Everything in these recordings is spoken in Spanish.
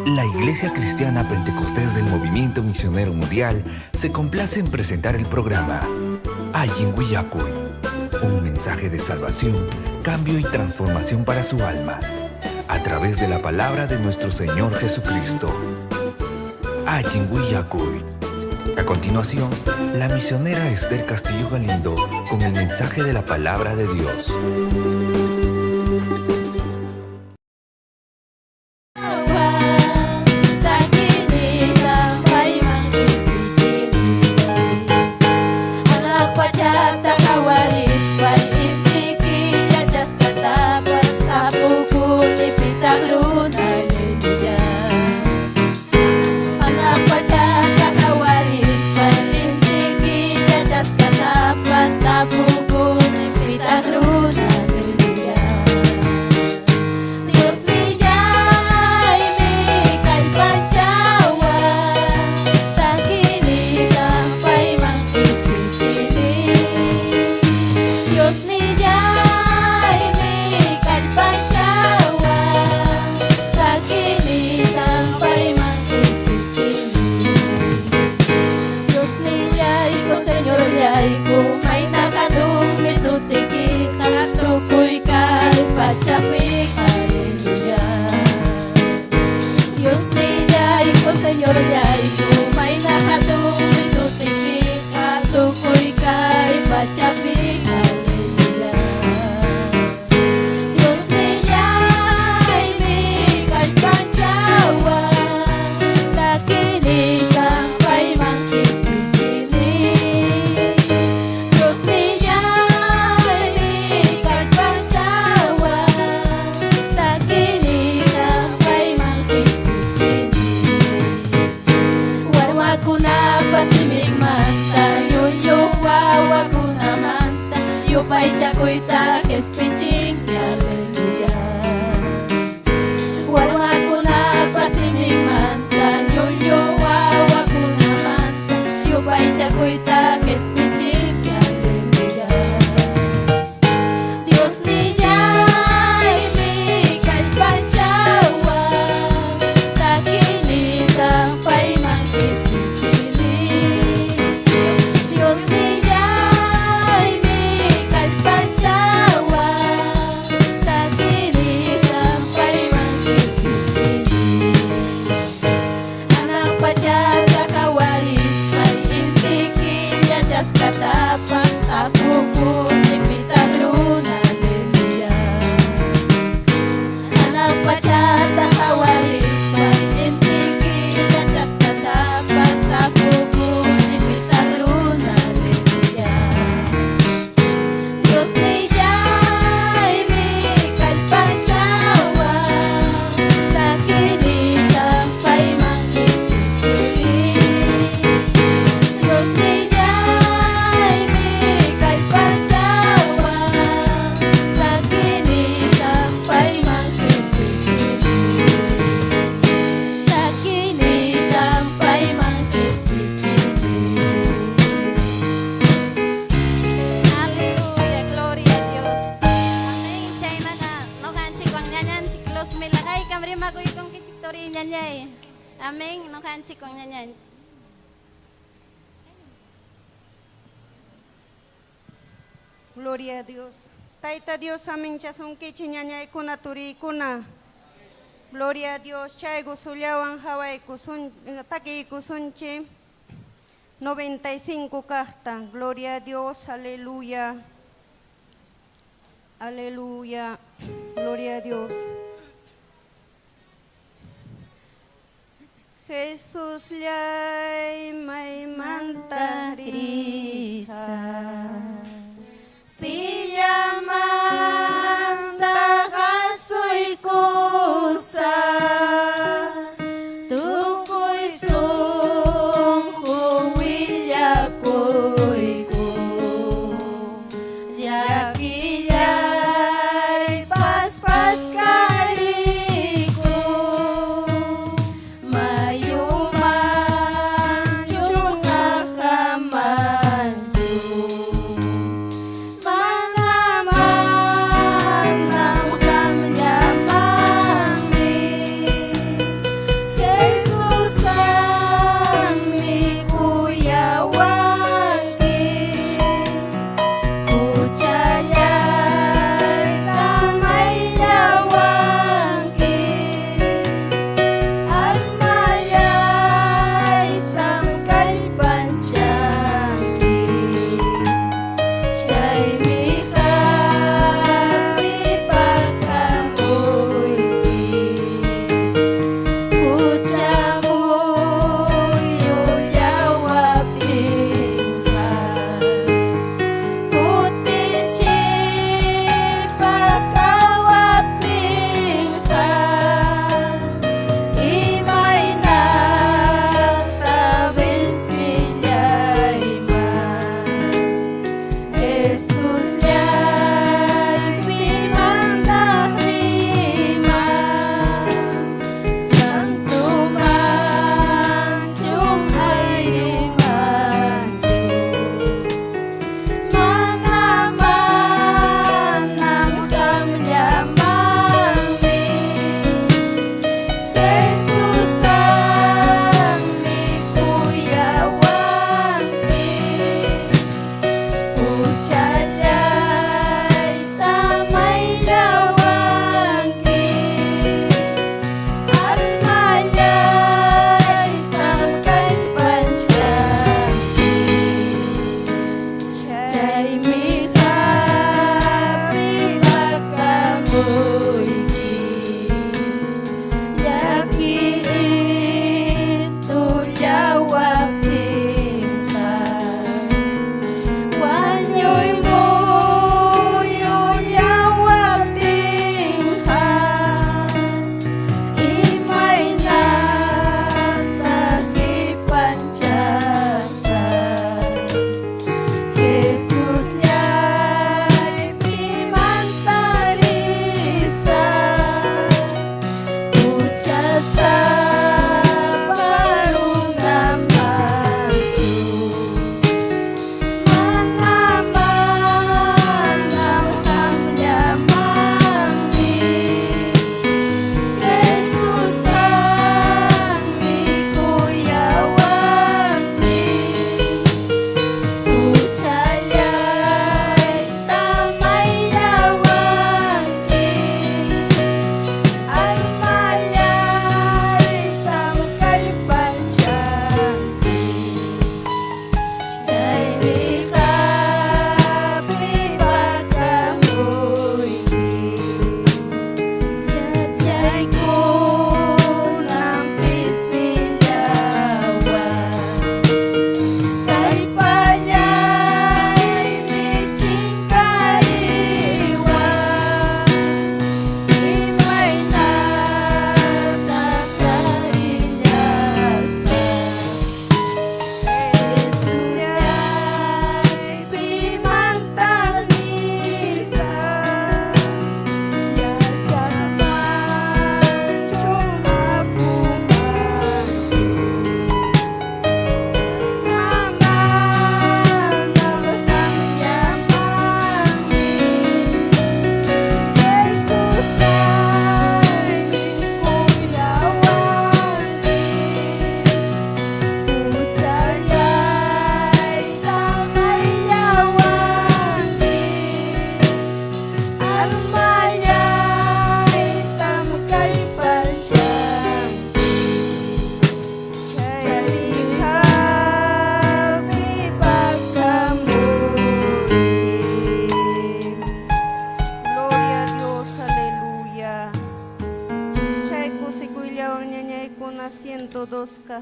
La Iglesia Cristiana Pentecostés del Movimiento Misionero Mundial se complace en presentar el programa Ayin Willacuy, un mensaje de salvación, cambio y transformación para su alma, a través de la palabra de nuestro Señor Jesucristo. Ayin Willacuy. A continuación, la misionera Esther Castillo Galindo con el mensaje de la palabra de Dios. Gloria a Dios. Taita Dios amin chasun kichiñañay kuna turi kuna. Gloria a Dios. Chay gusullawan haway kusun taki kusunchi 95 carta. Gloria a Dios. Aleluya. Aleluya. Gloria a Dios. Jesús llay may manta risa. Pillamanda kasoy kusa tukoy sungko wilya koy ko yakiyay paspas kaliko mayuman yung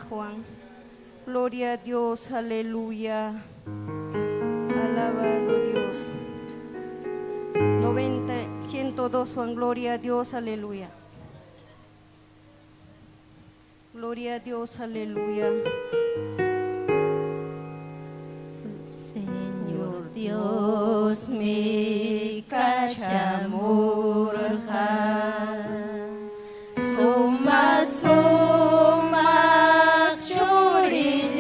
Juan. Gloria a Dios, aleluya. Alabado Dios. 102 Juan, gloria a Dios, aleluya. Gloria a Dios, aleluya. Señor Dios, mi kachamurha, suma churillanta,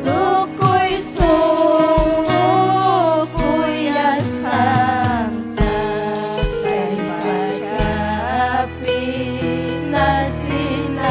dukuy asanta, kay pachapi nasinampa.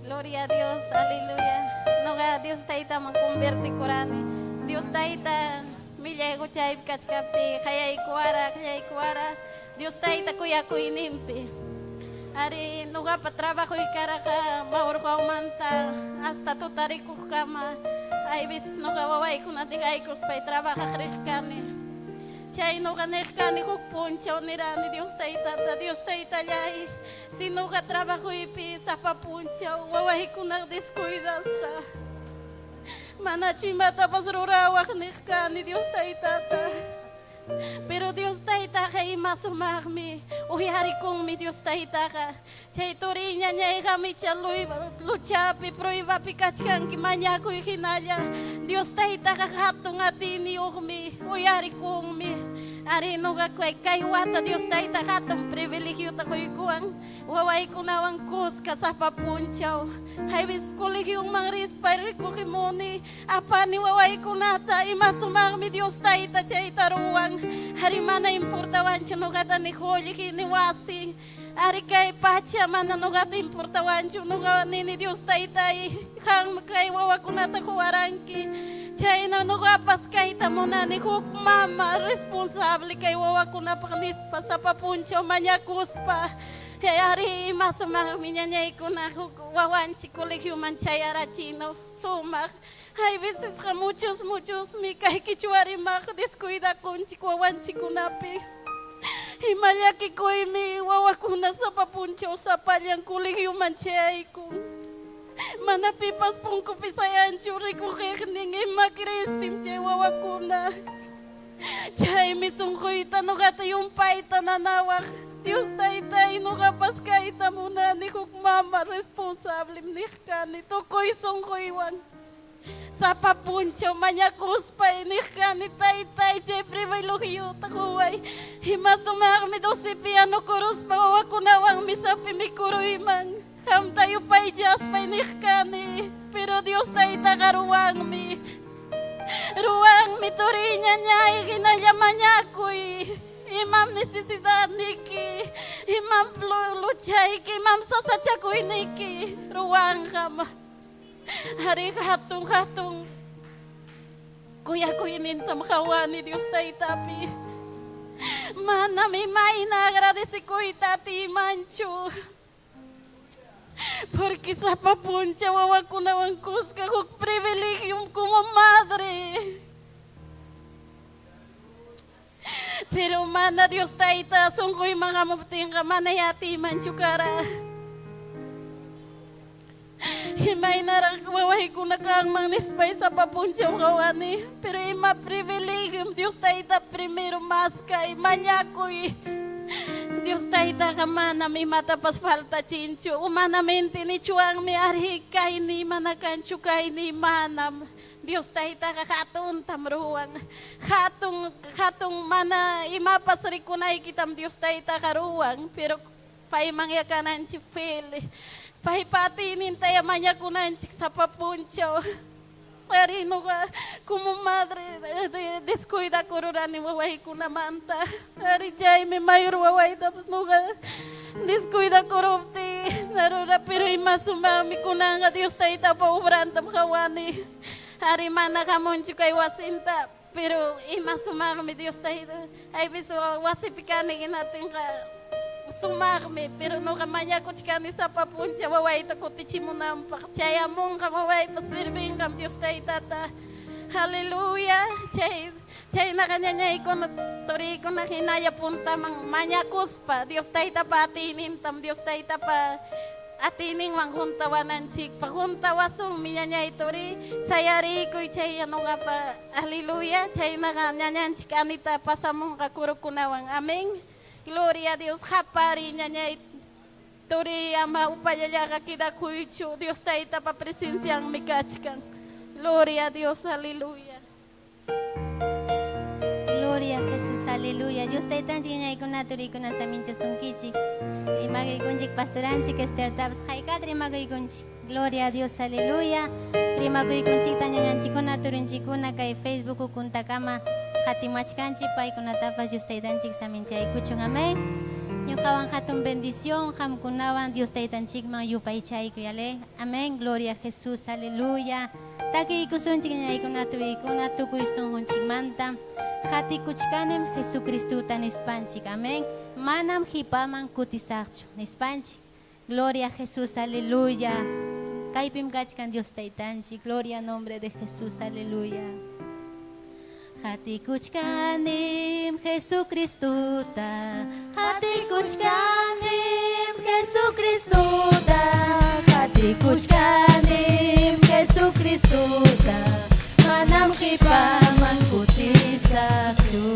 Gloria a Dios, aleluya. Noga Dios taita man convierte corani. Dios taita milla guchay kachkapi, hayay kuara. Dios taita kuya kuinimpi. Ari noga pa trabajo y caraka maurko aumanta hasta tutariku kama. Hay veces noga waway kunatigay kus pay trabaja krikani. Chay no ganejkani hukpuncho nirani Dios taita llay. Si no ga trabajo y pisa papuncho, wawahikunak descuidas ka. Mana chimata pasrurawak nijkani Dios taita. Pero Dios taita ka imasumagmi. Uyari kong mi Dios taita ka. Chay turinya niya kami chaloy luchapi proiva pikachkan kimanya ko ikinalya. Dios taita ka hatong atini ukmi. Uyari kong mi. Ari no ka kay wata Dios taita hatong privilegyo ta koy kuang. Waway ko nawang kus kasapa punchaw. Hay bis kolegyong mangrispay ko kimoni. Apa ni waway ko nata imasumagmi Dios taita chay taruang. Hari mana importawan chuno kata ni holi kini wasi. Ari kay pacha mana no kata importawan chuno kata ni Dios taita hang kay wawa ko nata kuwaranki. Chay na no kapas kay tamuna ni huk mama responsable kay wawa ko na paknispa sa papuncho manyakuspa. Ari imasumagmi niya ko na huk wawanchi kolegyo manchayara chino sumak. Hay veces que muchos mi kay kichuari mak descuida con chikuawan chikunapi. Himaya kikoy mi wawakuna sa papuncho sa palyang kuligyo manchay ko. Manapipas pong kupisayan churi ko kekning imakristim chay wawakuna. Chay misungkoy tanugata yung paita nanawak. Dios taitay no kapas kaita muna ni hukmama responsable ni kani tukoy sungkoy wang. Sa papuncho manyakuspa inikani tay jepri vai lohiyo takuway himasumagmi dosi piano kurus bawa kunawang misapi mikuro imang ham tayo pay jas pa inikani pero Dios tay takaruwang mi ruwang mi turinya niya ikinalyaman niya kuy imam necesidad niki imam luchay ki imam sasachakuy niki ruwang kama hari hatong kuya ko inintam kawani Dios tay tapi mana mi maina agradece ko itati mancho porque sa papuncha wawa ko nawang kuska kuk privilegium como madre pero mana Dios tay ta sungkoy mga mabuting ka mana yati mancho kara himay narang wawahi ko na kang mangnispay sa papunchaw kawani. Pero ima privilegium, Dios taita primero mas kay manyakoy. Dios taita kamana mi matapas falta chincho. Umanamente ni chuang mi arhi kay ni manakancho kay ni manam. Dios taita kakatun tamruang. Katong mana imapasri kunay kitam Dios taita karuang. Pero paimangyakan si Feli. Pahipatinin tayo manyakunan sa papuncho. Arino ka, como madre, descuida kororani waway ko naman ta. Ari jay may mayor waway tapos nuga, descuida korupti. Narura pero imasumami ko na nga Diyos tayo paubran tam kawani. Ari mana kamuncho kay wasinta. Pero imasumami Diyos tayo. Ay biso wasipikani natin ka. Sumarme, pero no kamanya ko chikani sa papuncha waway ta ko tichimunam pakchaya mong kamaway pasirbing kam Dios tay tata. Hallelujah. Chay na kanya niya ko na tori ko na hinaya punta mang manyakuspa. Dios tay ta pa atinin tam Dios tay ta pa atining manghuntawanan chik paghuntawa minya niya itori sayari ko chay ano nga pa. Hallelujah. Chay na kanya niya chikanita pasamong kakurukunawang. Amen. Gloria a Dios, japariña ña tori ama upayaya kakida kuichu. Dios taita pa presencia mi kachkan. Gloria a Dios, aleluya. Gloria a Jesús, aleluya. Dios taita ña ikuna tori kuna samincha sunkichi. Imagay kunjik pastoranchik Esther tabs haikatri magay kunchik. Gloria a Dios, aleluya. Rimagay kunchik tanya ñanchikuna turinchikuna kay Facebook kuntakama. Hatimachkanchi pay kunatapas Dios taytanchik saminchay kuchun amén. Ñuqawan hatun bendición hamkunawan Dios taytanchikman yupaychayku yale. Amén. Gloria a Jesús. Aleluya. Takiykusunchik ñaykuna turiykuna tukuy sunqunchikmanta hatikuchkanem Jesucristuta nispanchik. Amén. Manam hipaman kutisaqchu nispanchik. Gloria a Jesús. Aleluya. Kaypim kachkan Dios taytanchik. Gloria al nombre de Jesús. Aleluya. Hatikuchkanim Jesucristuta, Hatikuchkanim Jesucristuta, Hatikuchkanim Jesucristuta, manam kipaman kutisakchu.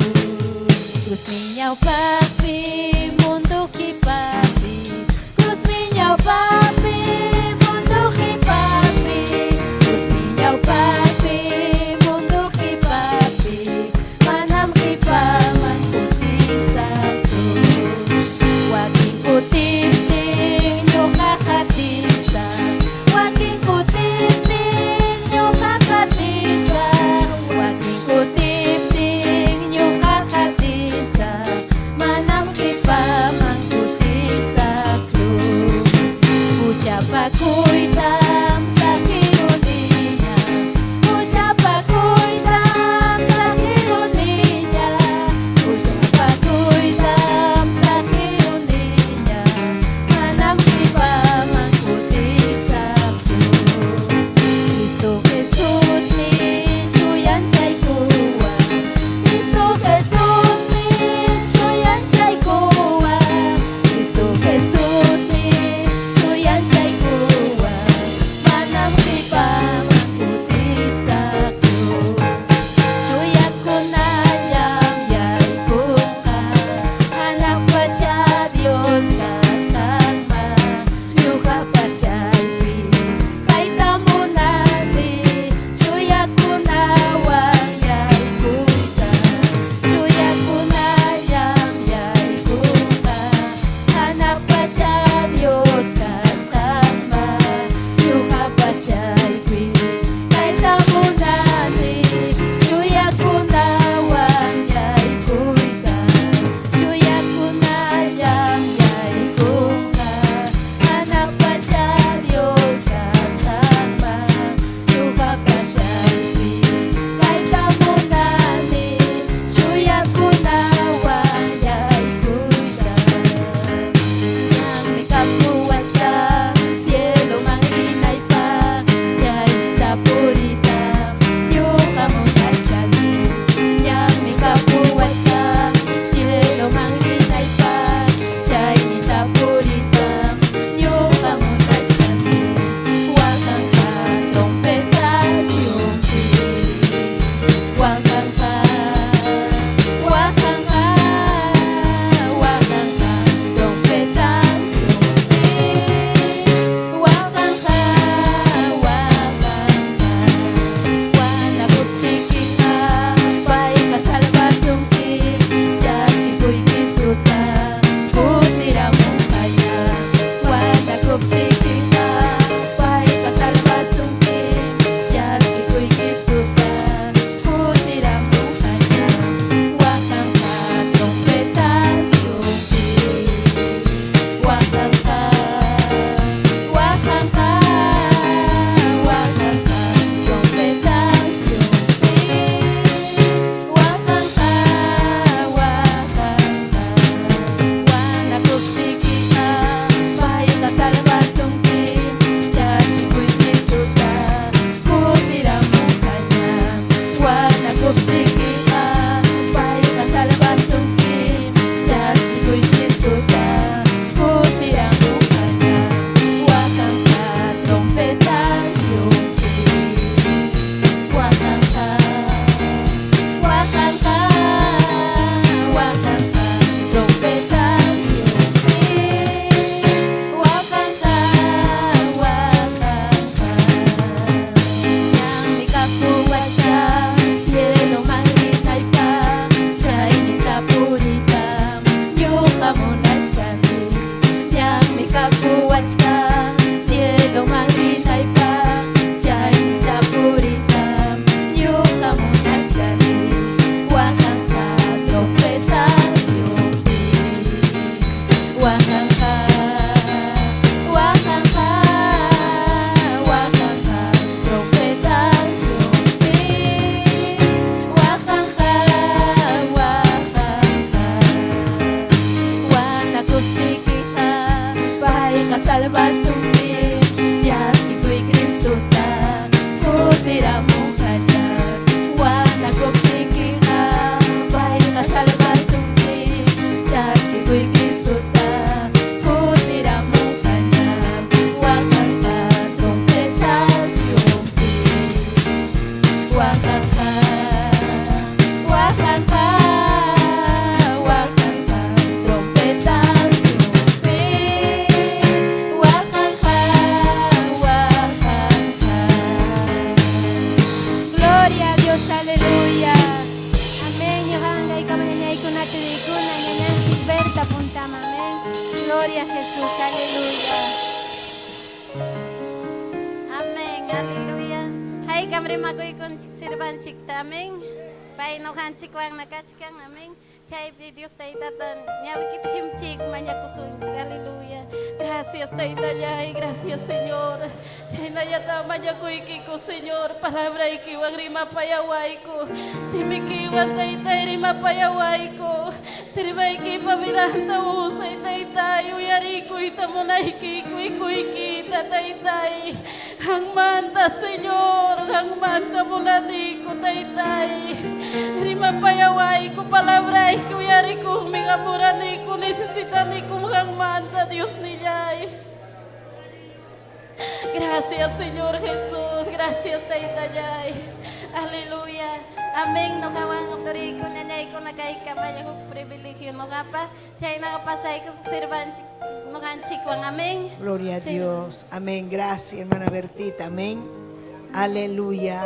kapuachka cielo manginaypa chayta purita ñuka munachkani wakanka trompeta llumpi wakanka trompeta llumpi wakanka wanakutikita paika salvasumpi Chasquikuy Cristuta kutiramunkalla wanakutikita paika salvasumpi Chasquikuy Cristuta kutiramunkalla wakanka trompetas llumpi wakanka trompetas llumpi wakanka Gloria a Dios, aleluya. Amén. Yohanga y Kamañaykuna Kirikuna, Ñañanchik Berta Puntama. Amén. Gloria a Jesús, aleluya. Amén, aleluya. Hay cambre magoy con sirvanchik también. Pai no hanchik wang nakachkan, amén. Chay Dios taitatan, ñawikit himchik mañakusunchik, aleluya. Gracias taitayay, gracias Señor. Chay nayata mañakuikiko Señor, palabra iki wagrima payawaiko. Simikiwa taitay rima payawaiko. Sirvaiki pavidanta usay taitay, uyariko itamunaiki kuikuikita taitay. Hangmanta Señor, hangmanta munadiko taitay. Rima payawaiko, palabra iki uyariko, migamuraniku, necesitaniku hangmanta Dios niyay. Gracias Señor Jesús, gracias taitayay. Aleluya. Amén. No kawan autoriko ñañay ko nakaika mayahuk privilegio no kapa. Chay nakapasay ko sirvanchik no kanchikwan. Amén. Gloria a Dios. Amén. Gracias, hermana Bertita. Amén. Aleluya.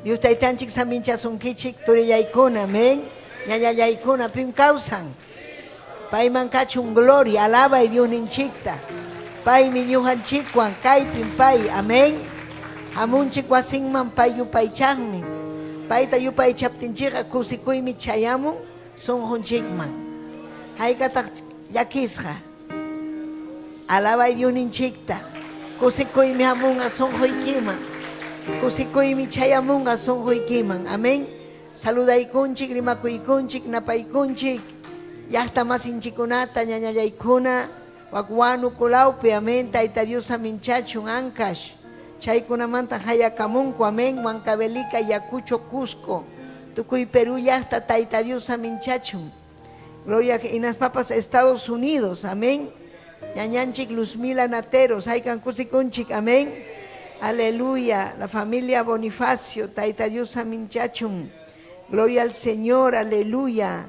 Dios taitanchik samincha sunkichik turiyaykuna. Amén. Ñañayaykuna pim causan. Pai mankachun gloria. Alaba y Dios ninchikta. Pai miñuhan chikwan. Kai pim pai. Amén. Hamunchik wasingman pai yupay changmi. Pai ta yupay chaptinchika kusikuymi chayamun. Sunjunchikman. Haikatak yakisja. Alaba y Dios ninchikta. Kusikuymi hamunga sunjuykiman. Kusikuymi chayamunga sunjuykiman. Amén. Saludaykunchik, rimakuykunchik, napaykunchik. Yahta masinchikunata ñañayaykuna. Wakwanu kulaupi. Amén. Taita Dios aminchachun ankash. Chaykunamanta hayakamunku. Amén. Huancavelica, Yacucho, Cusco. Tukuy Perú yahta taita Dios aminchachun. Gloria y nas papas Estados Unidos. Amén. Ñañanchik Luzmila Nateros, Haykan Kusikunchik, amén. Aleluya. La familia Bonifacio, Taita Dios Aminchachun. Gloria al Señor, aleluya.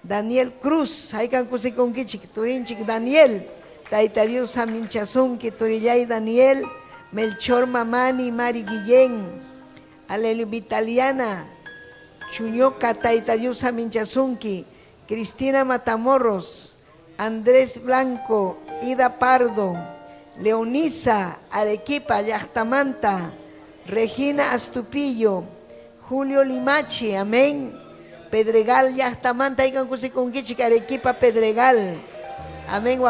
Daniel Cruz, Haykan Kusikunkichik, Turinchik Daniel, Taita Dios Aminchazunki, Turillay Daniel, Melchor Mamani, Mari Guillén, aleluya. Vitaliana, Chuñoca, Taita Dios Aminchazunki, Cristina Matamorros, Andrés Blanco, Ida Pardo, Leonisa, Arequipa, Yachtamanta, Regina Astupillo, Julio Limachi, amén. Pedregal, Yachtamanta, Arequipa, Pedregal, amén.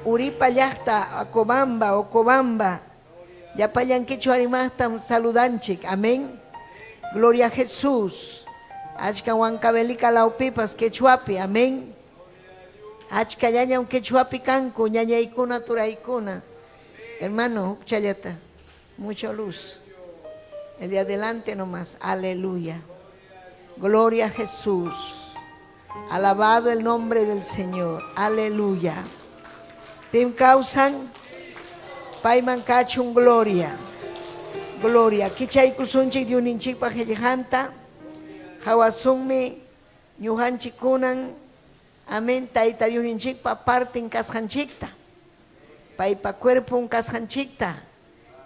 Uripa, Yachta, Acobamba, Ocobamba, Yapayanquicho, Arimasta, Saludanchik, amén. Gloria a Jesús. Achka Huancavelica, Laupipas, Quechuapi, amén. Achka ñaña un quechuapi canco, ñañaykuna turaykuna. Hermano, chayata, mucha luz. El de adelante nomás, aleluya. Gloria a Jesús. Alabado el nombre del Señor, aleluya. Pim causan, paiman cachun gloria. Gloria. Kichay kusunchik diuninchik pa hejanta. Hawasunmi, ñuhanchikunan. Amén. Taita diuninchik pa partin kasjanchikta. Pa cuerpo un kasjanchikta.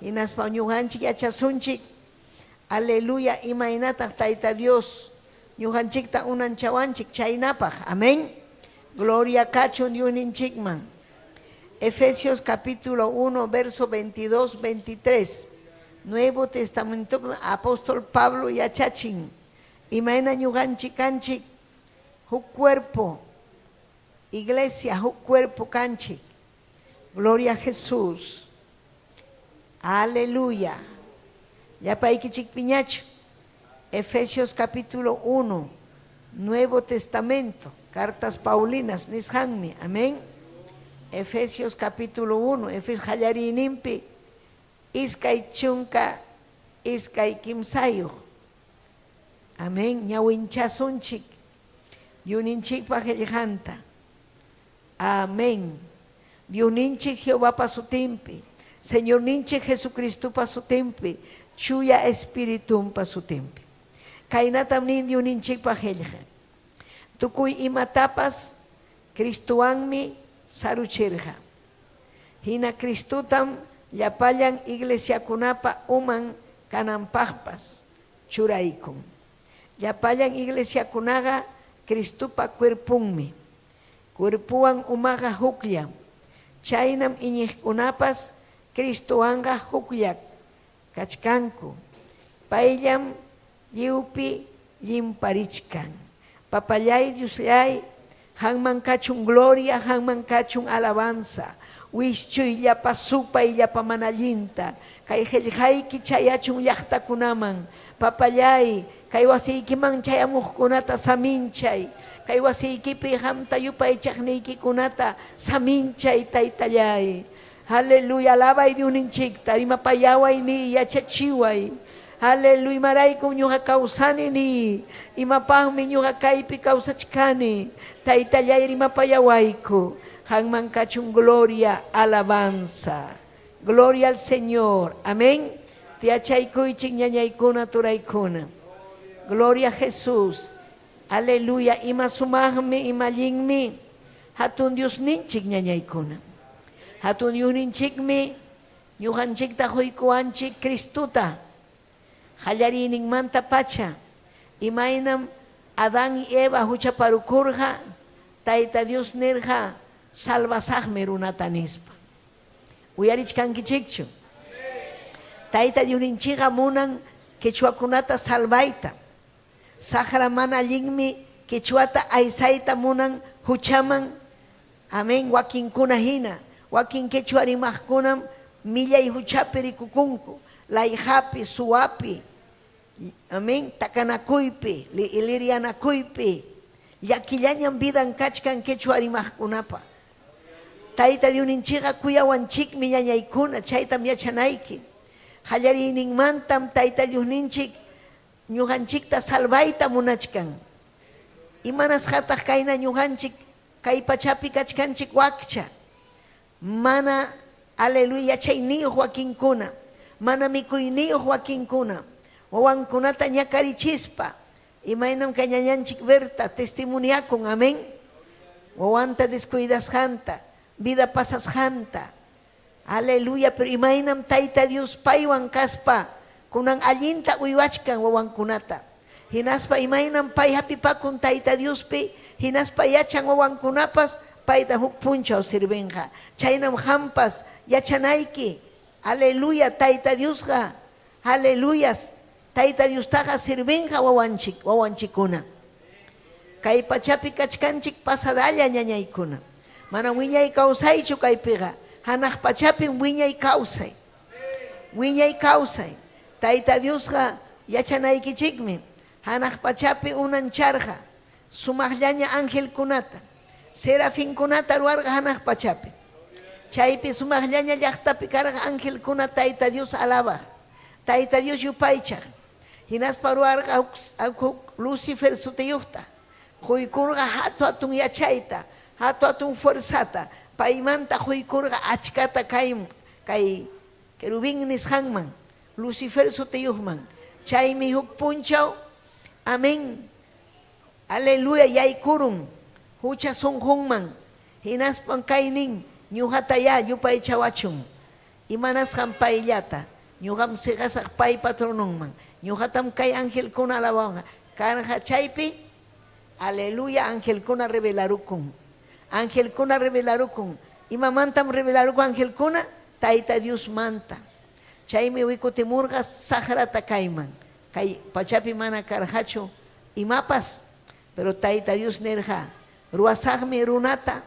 Inas pa ñuhanchik yachasunchik. Aleluya. Imainata taita Dios. Ñuhanchikta unan chawanchik chaynapaj. Amén. Gloria kachun diuninchikman. Efesios capítulo 1, verso 22, 23. Nuevo Testamento, apóstol Pablo yachachin. Imaina ñuganchik kanchik, huk cuerpo, iglesia, huk cuerpo kanchik. Gloria a Jesús. Aleluya. Ya paikichik piñacho. Efesios capítulo 1, Nuevo Testamento, cartas Paulinas, nishanmi, amén. Efesios capítulo 1, Efesios hallarinimpi, iskay chunka, iskay kimsayo. Amén. Ñawinchasunchik, yuninchik pajeljanta. Amén. Diuninchik Jehová pa su timpi, Señor ninchik Jesucristo pa su timpi, chuya espiritum pa su timpi. Kainatam nin diuninchik pajelja. Tukuy imatapas, Cristuanmi saruchirja. Hina Cristutam llapayan iglesia kunapa uman kanampajpas churaikun. Llapayan iglesia kunaga Cristupa cuerpunmi. Cuerpuan umaga hukya. Chaynam iñikunapas Cristuanga hukyak. Kachkanku. Paillam liupi limparichkan. Papayay Diuslay hangman kachun gloria, hangman kachun alabanza. Wischuy llapa supa y llapa manalinta. Kay helhayki chayachun llaqtakunaman. Papayay, kay wasiykiman chayamuqkunata saminchay. Kay wasiykipi hamta yupay chaqniykikunata saminchay taytallay. Aleluya, alabay diuninchikta, rimapayaway ni yachachiway. Aleluya, maraykum ñuqa kawsanini, imapaqmi ñuqa kaypi kawsachkani, taytallay rimapayawayku, hangman kachun gloria, alabanza. Gloria al Señor, amén. Tiachaykuychik ñañaykuna turaykuna. Gloria a Jesús, aleluya, ima sumaqmi, imallinmi, hatun Dios ninchik ñañaykuna. Hatun Dios ninchikmi, ñuqanchikta huykuanchik Cristuta. Hallarining manta pacha, imainam Adán y Eva huchaparukurja, Tayta Dios nerja, salvasajme runatanispa. Uyarichkankichikchu. Tayta Dios ninchiga munan quechuakunata salvaita. Sahara mana lingmi quechuata aisaita munan huchaman. Amén, wakinkuna hina. Wakin quechuarimajkunam millay huchapirikukunku. Laihapi, suapi. Amén. Takanakuypi, ilirianakuypi. Yakillañan vidan kachkan quechuarimajkunapa. Tayta diuninchiqa kuyawanchikmi ñañaykuna, chaytam yachanayki. Hallarininmantam Tayta Diosninchik ñuqanchikta salvayta munachkan. Imanas hataq kayna ñuqanchik kay pachapi kachkanchik wakcha. Mana, aleluya, chayniyuq wakinkuna. Mana mikuyniyuq wakinkuna. Wawankunata ñakarichispa. Imaynam kañañanchik verta, testimoniakun, amén. Wawanta descuidashanta, vida pasashanta. Aleluya, pero imaynam Tayta Dios paywan kaspa, kunan allinta uywachkan wawankunata. Hinaspa imaynam pay hapipakun Tayta Diospi, hinaspa yachan wawankunapas, payta huk punchaw sirvenja. Chaynam hampas, yachanayki. Aleluya, Tayta Diosga. Aleluyas. Tayta Diostaga sirvenja wawanchikuna. Kay pachapi kachkanchik pasadalla ñañaykuna. Mana wiñay kawsaychu kaypiqa. Hanaq pachapin wiñay kawsay. Wiñay kawsay. Tayta Diosga yachanaykichikmi. Hanaq pachapi unancharja. Sumaqllaña angelkunata. Serafinkunata ruarqa hanaq pachapi. Chaypi sumaqllaña llaqtapi karqa angelkuna Tayta Dios alabaq. Tayta Dios yupaychaq. Hinaspa ruarqa Lucifer sutiyuqta. Huykurqa hatu atun yachayta. Hatu atun fuerzata. Paymanta huykurqa achkata kay querubín nisqanman. Lucifer sutiyuqman. Chaymi huk punchaw. Amén. Aleluya, yaykurun. Hucha sunqunman. Hinaspan kaynin. Ñuqataya yupaychawachun. Imanasqan payllata. Ñuqam siqasaq pay patronunman. Ñuqatam kay angelkuna alawanqa. Karqa chaypi. Aleluya, angelkuna revelarukun. Angelkuna revelarukun. Ima mantam revelar ku ángel kuna, Tayta Dios manta. Chaymi wikutimurqa sahrata kayman. Kay pachapi mana karhachu imapas, pero Tayta Dios nerja ruasaqmi runata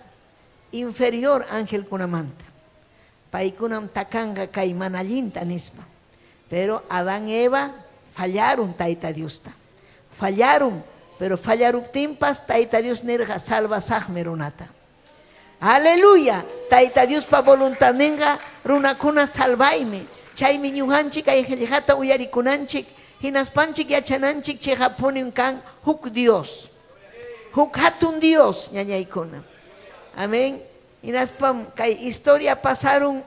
inferior ángel kunamanta. Paykunam takanga kay manallinta nispa. Pero Adán y Eva fallaron Tayta Diosta. Fallaron, pero fallaruptimpas Tayta Dios nerja salva saqmi runata. Aleluya, Tayta Dios pa voluntad nenga runakuna salvaymi. Chaymi ñuqanchik ay qillqata uyarikunanchik, hinaspanchik yachananchik chiqapunin kan huk Dios. Huk hatun Dios ñañaykuna. Amén. Hinaspam kay historia pasaron,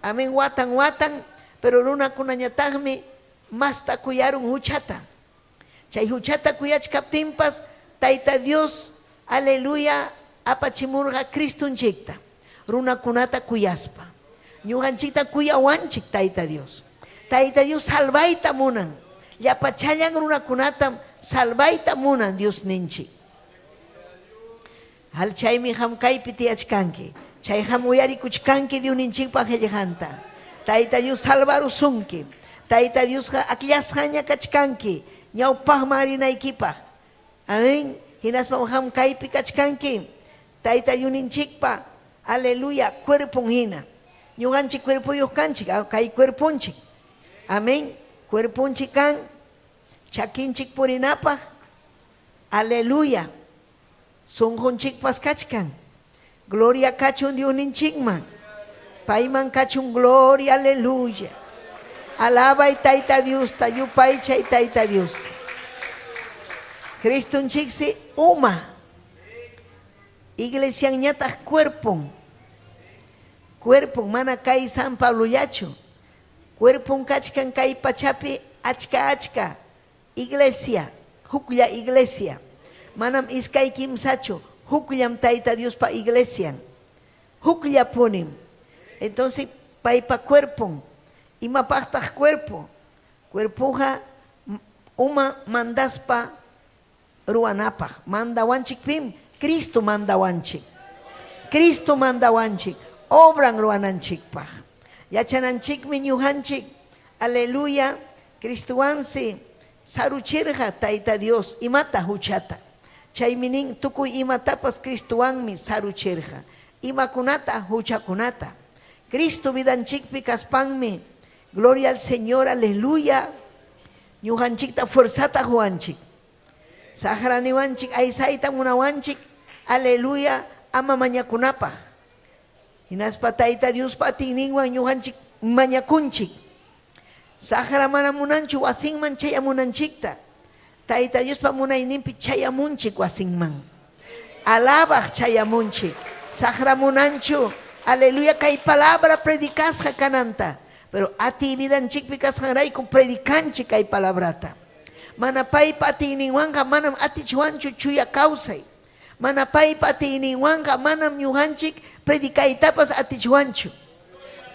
amén, watan, pero runakuna ñataqmi masta kuyaron huchata. Chay huchata kuyachkaptinpas Tayta Dios, aleluya, apachimurqa Cristunchikta. Runakunata kuyaspa. Ñuqanchikta kuyawanchik Tayta Dios. Tayta Dios salvayta munan. Llapachallan runakunata salvayta munan Dios ninchik. Hal chaymi hamkaypi tiyachkanki. Chay ham uyarikuchkanki Dios ninchikpa qillqanta. Tayta Dios salvarusunki. Tayta Dios akllashqaña kachkanki. Ñawpaq marinaykipaq. Amén. Hinaspam hamkaypi kachkanki. Tayta Dios ninchikpa, aleluya, cuerpon hina. Ñuqanchik cuerpuyuq kanchik, kay cuerpunchik. Amén. Cuerpunchik kan, chakinchik purinapaq, aleluya. Sunqunchikpas kachkan. Gloria kachun Dios ninchikman. Payman kachun gloria, aleluya. Alabay Tayta Diosta, yupay chay Tayta Diosta. Cristunchiksi uma. Iglesia ñataq cuerpon. Cuerpon mana kay San Pablo yachu. Cuerpon kachkan kay pachapi achka. Iglesia, huklla iglesia. Manam iskay kimsachu. Hukllam Tayta Dios pa iglesia. Huklla ponim. Entonces paypa cuerpon. Imapaqtaq cuerpo. Cuerpoja uma mandaspa ruanapaq. Mandawanchik pim. Cristo mandawanchik. Cristo mandawanchik. Obran ruananchikpaq. Yachananchikmi ñuqanchik. Aleluya. Cristuwansi saruchirqa Tayta Dios. Imata huchata. Chayminin tukuy imatapas Cristuwanmi saruchirqa. Imakunata huchakunata. Cristo vidanchikpi kaspanmi. Gloria al Señor. Aleluya. Ñuqanchikta fuerzata huanchik. Sahraniwanchik aysayta munawanchik. Aleluya, ama mañakunapaq. Hinaspa Tayta Dios patinninwan ñuqanchik mañakunchik. Sahra mana munanchu wasinman chayamunanchikta. Tayta Dios pa munayninpi chayamunchik wasinman. Alabaq chayamunchik. Sahra munanchu. Aleluya, kay palabra predicasqa kananta. Pero ati vidanchikpi kasqanrayku predikanchik kay palabrata. Mana paypa atiyninwanqa manam atichwanchu chuya kawsay. Mana paypa atiyninwanqa manam ñuqanchik predikaytapas atichwanchu.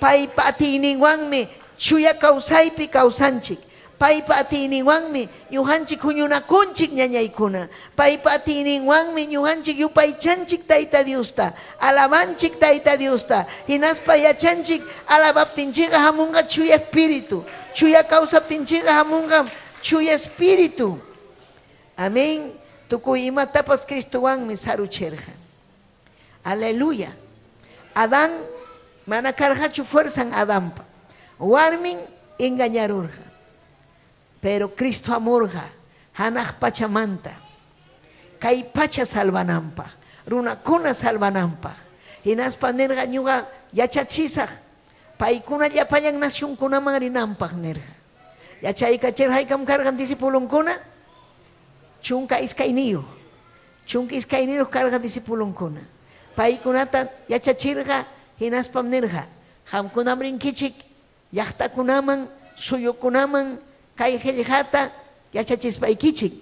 Paypa atiyninwanmi chuya kawsaypi kawsanchik. Paypa atiyninwanmi ñuqanchik huñunakunchik ñañaykuna. Paypa atiyninwanmi ñuqanchik yupaychanchik Tayta Diosta. Alabanchik Tayta Diosta. Hinaspa yachanchik alabaptinchikqa hamunqa chuya espíritu. Chuya kawsaptinchikqa hamunqa chuya espíritu. Amén. Tukuy imatapas Cristuwanmi saruchirqa. Aleluya. Adán mana karqachu fuerzan Adánpa. Warmin engañarurqa. Pero Cristo amurqa hanaq pachamanta. Kay pacha salvananpaq. Runakuna salvananpaq. Hinaspa nirqa ñuqa yachachisaq. Paykuna llapañan nacionkunaman rinanpaq nirqa. Yachaykachirqaykam karqan disipulunkuna. Chunka iskayniyuq. Chunka iskayniyuq karqan disipulunkuna. Paykunata yachachirqa hinaspam nirqa. Qamkunam rinkichik llaqtakunaman, suyukunaman kay qillqata yachachispaykichin.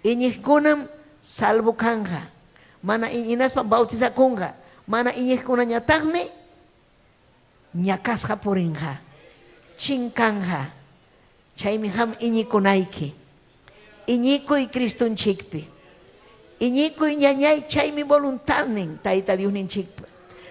Iñiqkunam salvo kanqa. Mana iñinaspam bautizakunqa. Mana iñiqkunañataqmi ñakasqa purinqa. Chinkanqa. Chaymi ham iñikunayki. Iñikuy Cristunchikpi. Iñikuy ñañay chaymi voluntadnin Tayta Dios ninchikpa.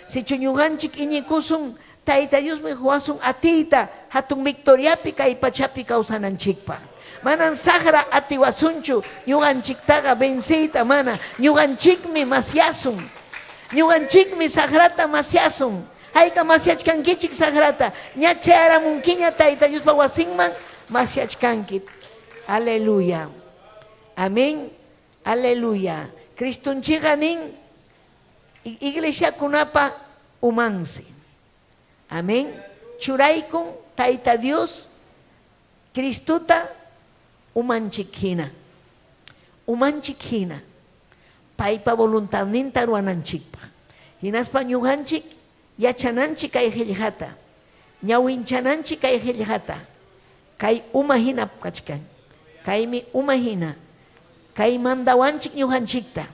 Si chuñuganchik iñikusun, Tayta Dios me juasun atita, hatun victoriapi kay pachapi kawsananchikpa. Manan sagra atiwasunchu, ñuganchiktaga vencita mana, ñuganchikmi masyasun. Ñuganchikmi sagrata masyasun. Hayka masyachkankichik sagrata. Ña chayaramunkiña Tayta Dios pa wasinman masyachkankit. Aleluya. Amén. Aleluya. Cristunchiqa nin iglesia kunapa umansi. Amén. Churaykun Tayta Dios Cristuta umanchik hina. Umanchik hina. Paypa voluntadninta ruananchikpa. Hinaspa ñuqanchik yachananchik kay qillqata. Ñawinchananchik kay qillqata. Kay uma hina kachkan. Kaymi uma hina. Kay mandawanchik ñuqanchikta.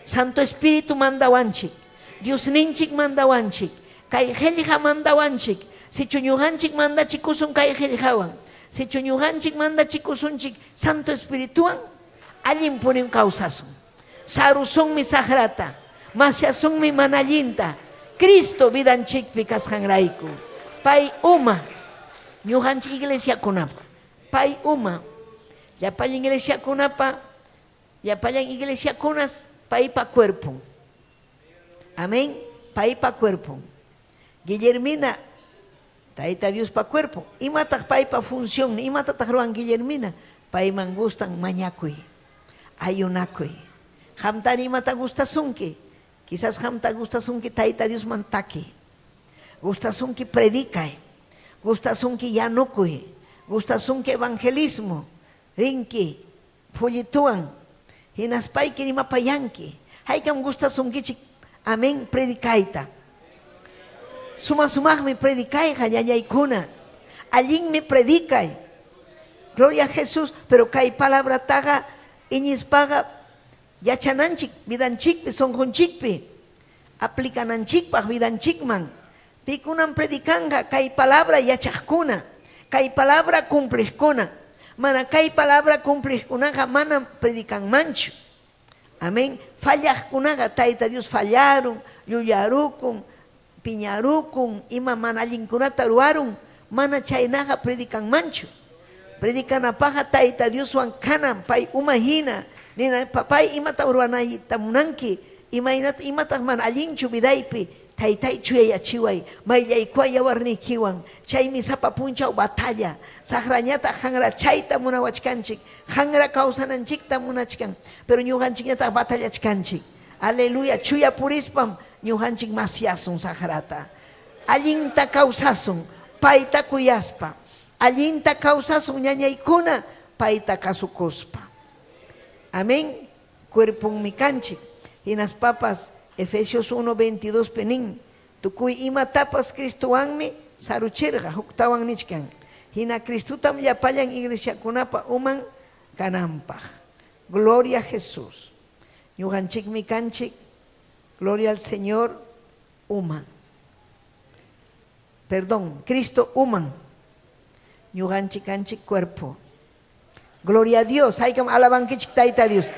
Santo Espíritu mandawanchik. Dios ninchik mandawanchik. Kay qillqa mandawanchik. Si ñuqanchik mandachikusun kay qillqawan. Si ñuqanchik mandachikusunchik Santo Espirituwan allin punin kawsasun. Sarusunmi sagrata. Masyasunmi manallinta. Cristo vidanchikpi kasqanrayku. Pay uma. Ñuqanchik iglesia kunapa. Pay uma. Llapallan iglesia kunapa. Llapallan iglesia kunas paypa cuerpo. Amén. Paypa cuerpo. Guillermina Tayta Dios pa cuerpo. Imataq paypa función. Imatataq ruan Guillermina. Payman gustan mañakuy. Ayunakuy. Hamtani imata gustasunki. Quizás hamta gustasunki Tayta Dios mantaki. Gustasunki predicay. Gustasunki yanukuy. Gustasunki evangelismo. Rinki. Fullituan. Hinaspayki rimapayanki. Haykam gustasunkichik. Amén. Predicayta. Sumagmi predicay ñañaykuna. Allin me predicay. Gloria a Jesús. Pero kay palabra taga iñispaga yachananchik vidanchikpi sonjonchikpi. Aplicananchikpaq vidanchikman. Pikunan predicanga kay palabra yachaqkuna. Kay palabra cumplishkuna. Mana kay palabra cumplishkunaqa mana predicanmanchu. Amén. Fallaqkunaqa Tayta Dios fallaron, llullarukun, piñarukun, ima mana allinkunata ruarun, mana chaynaqa predicanmanchu. Predicanapaqa Tayta Dios wan kanan pay umahina. Nina papay imata ruanayta munanki. Imataq mana allinchu vidaypi. Taytay chuyayachiway. Mayllaykua yawarnikiwan. Chaymi sapa punchaw batalla. Sagrañata hangra chayta munawachkanchik. Hangra kawsananchikta munachkan. Pero ñuqanchikñataq batallachkanchik. Aleluya. Chuya purispam ñuqanchik masyasun sagrata. Allinta kawsasun. Payta kuyaspa. Allinta kawsasun ñañaykuna. Payta kasukuspa. Amén. Cuerpun mikanchik. Hinas papas. Efesios 1:22 penin. Tukuy ima tapas Cristowanmi saruchirqa huktawan nichkan. Hina Cristutam llapallan iglesia kunapa uman kananpaq. Gloria a Jesús. Ñuqanchikmi kanchik. Gloria al Señor. Uman. Perdón, Cristo uman. Ñuqanchik kanchik cuerpo. Gloria a Dios. Haykam alabankichik Tayta Dios.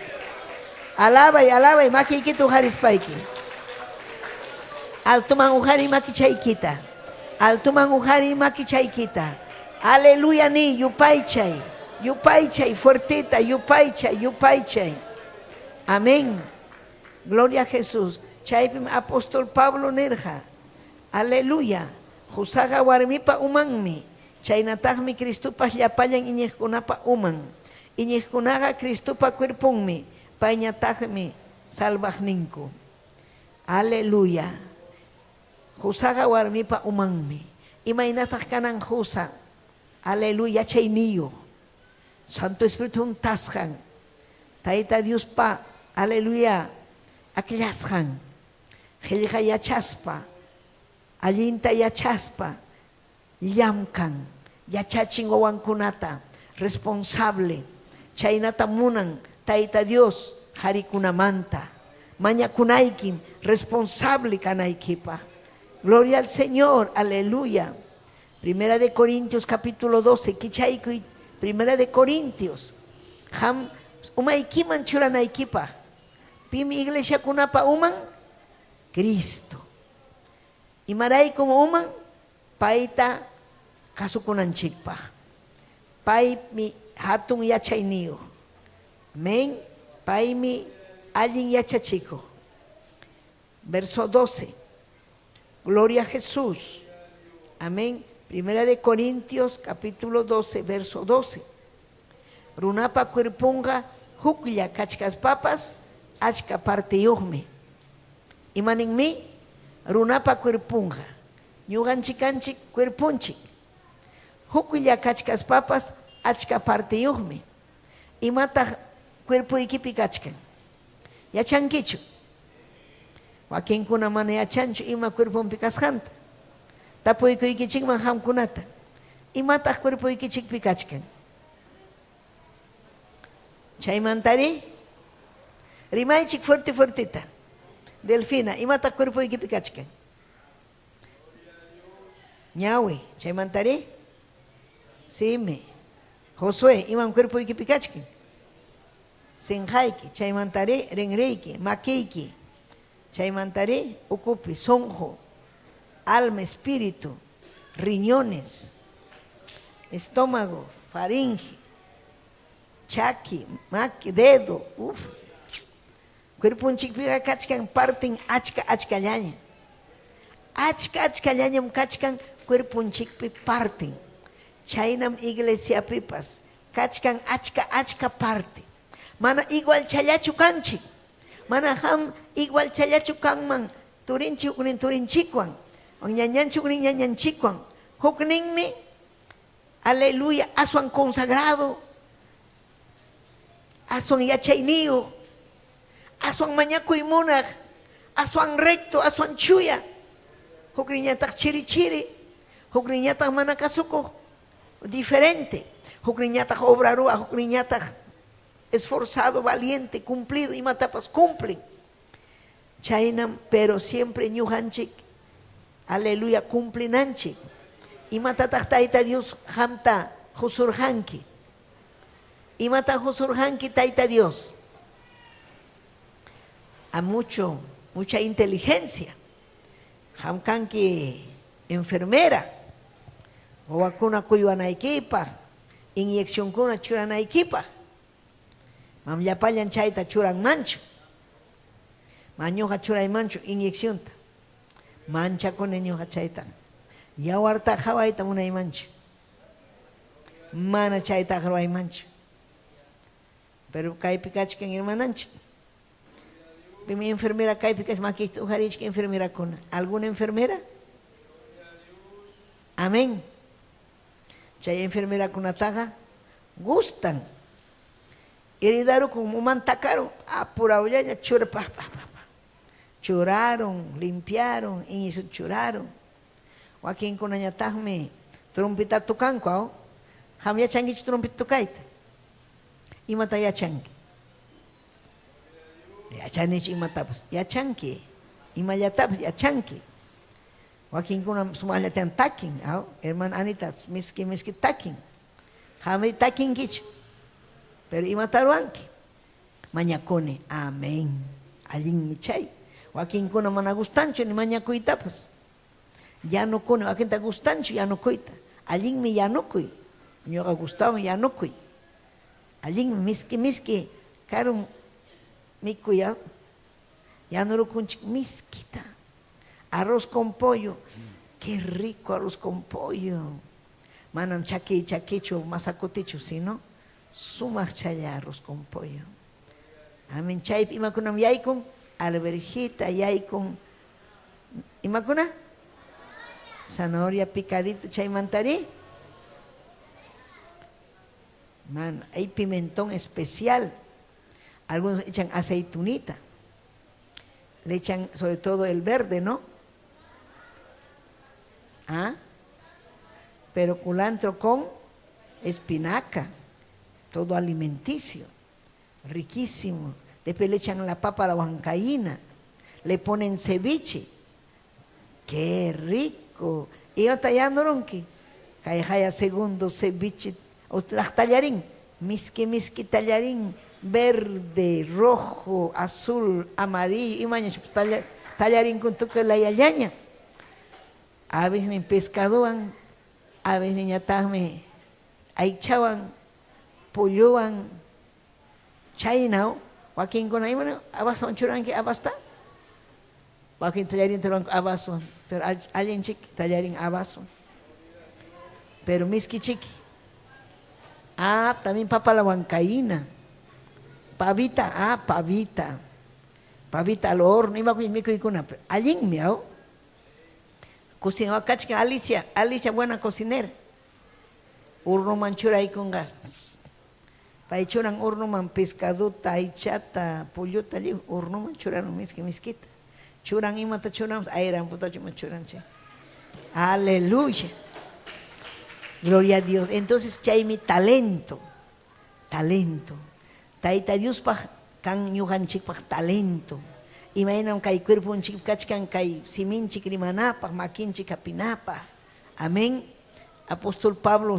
Alabay, alabay, makikita uharispaiki. Altuman uhari makichaykita. Altuman uhari makichaykita. Aleluya ni, yupaychay. Yupaychay, fuertita, yupaychay, yupaychay. Amén. Gloria a Jesús. Chaypim apóstol Pablo nerja. Aleluya. Husaga warmipa umanmi. Chaynataqmi Cristupas llapallan iñiqkunapa uman. Iñiqkunaqa Cristupa cuerpunmi. Pañataqmi salvaqninku. Aleluya. Husaqa warmipa umanmi. Imaynataq kanan husa. Aleluya chayniyu. Santo Espíritu tasqan. Tayta Dios pa. Aleluya. Akillasqan. Qillqa yachaspa. Allinta yachaspa. Llamkan. Yachachin wawankunata. Responsable. Chaynata munan. Tayta Dios, harikunamanta, mañakunaykim, responsable kanaykipa. Gloria al Señor, aleluya. Primera de Corintios capítulo 12, kichaykuy, Primera de Corintios. Ham, umaykiman churanaykipa. Pimi iglesia kunapa uman, Cristo. Imaray como uman, paita kasukunanchikpa. Pai mi hatun yachayniyo. Amén. Pai mi alguien yachachiko. Verso 12. Gloria a Jesús. Amén. Primera de Corintios, capítulo 12, verso 12. Runapa cuerpunga, hukya kachkas papas, achka parte yuhme. Imanin mi, runapa cuerpunga. Ñuganchikanchik cuerpunchik. Hukya kachkas papas, achka parte yuhme. Imata cuerpo ikipi kachkan. Yachankichu. Wakin kuna mana yachanchu ima cuerpo pikashanta. Tapuiku ikichik man hamkunata. Imata cuerpo ikichik pikachkan. Chaymantari. Rimaychik fuerte fuertita. Delfina, imata cuerpo ikipi kachkan. Ñawi, chaymantari. Sime. Josué, iman cuerpo ikipi kachkan. Senjaiki, chaymantari, renreiki, makeiki. Chaymantari, ukupi, sonjo, alma, espíritu, riñones, estómago, faringe, chaki, maqui, dedo, cuerpo un chiquipica kachkan parten achka llaña. Achka llañam kachkan cuerpo un chiquipi parten. Chaynam iglesia pipas, kachkan achka parte. Mana igual chayachu kanchik. Mana ham igual chayachu kanman turinchi ukunin turinchikwan. O ñañanchi ukunin ñañanchikwan. Hukninmi, aleluya, aswan consagrado. Aswan yachayniyo. Aswan mañakuy munaq. Aswan recto, aswan chuya. Hukniñataq chiri. Hukniñataq mana kasuko. Diferente. Hukniñataq obrarua, hukniñataq esforzado, valiente, cumplido, y matapas cumplen. Chaynam, pero siempre ñujanchik, aleluya, cumplinanchik. Y matataq tayta Dios hamta husurhanki. Y mata husurhanki tayta Dios. A mucha inteligencia. Hamkanki enfermera. O vacuna kuyuanaykipa. Inyección kuna churanaykipa. Mam llapayan chayta churan manchu. Mañoja churay manchu inyección. Mancha con ñoja chayta. Yawarta hawaita munay manchu. Mana chayta haway manchu. Pero kaypi kachkan hermananchik. Mi enfermera kaypi kach makit ujarich enfermera kuna. ¿Alguna enfermera? Amén. Chay enfermera kunataga gustan. Heredaron como mantacaron, apurado ya churaron, limpiaron, y eso churaron. O aquí en Conañatajme, trompeta tucanco, ham ya changi trompeta tucaita. Y mata ya changi. Ya chanich y matapas, ya changi. Y mayatapas, ya changi. O aquí en Conañatajme, sumale ten taking, hermano Anita, miski taking. Ham taking gicho. Pero imataruanki. Mañacone. Amén. Allin michay. Joaquín kuna mana gustancho ni mañacuita pues. Ya no cone. Joaquín ta gustancho ya no coita. Allin mi ya no cuy. Ñoga gustavo ya no cuy. Allin miski. Carum mi cuya. Ya no lo conchi. Miskita. Arroz con pollo. Qué rico arroz con pollo. Manam chaquicho, masacoticho, ¿sí no? Sumas chayarros con pollo. Amén. Chay imakunam yaykun alverjita yaykun imakuna zanahoria picadito chaymantari. Man, hay pimentón especial. Algunos echan aceitunita. Le echan sobre todo el verde, ¿no? Pero culantro con espinaca. Todo alimenticio, riquísimo. Después le echan la papa a la huancaína, le ponen ceviche. ¡Qué rico! Y yo tallaron que cae segundo ceviche, o tallarín, miski tallarín, verde, rojo, azul, amarillo, y mañana tallarín con toque la yayaña. a veces ni pescadoan, a veces ni ñatame aichawan, pollowan, chaynao, wakin con ahí, bueno, abasan churanque, abasta. Wakin tallarin teron abasan, pero alguien chic tallarin abasan. Pero miski chiqui. También papa la huancaína. Pavita, pavita. Pavita al horno, iba con mi cuicuna. Allí miau. Cocinaba cachica, Alicia buena cocinera. Urno manchura ahí con gas. Paichuran urno man pescado, taichata, pollota, urno manchuran miskita. Churan y mata churan, airan puta churan. Aleluya. Gloria a Dios. Entonces, chay mi talento. Taita Dios pa kan nyuhan chik pa talento. Imainam kay cuerpo un chik kachkan kay simin chik rimanapa, makin chik kapinapa. Amén. Apóstol Pablo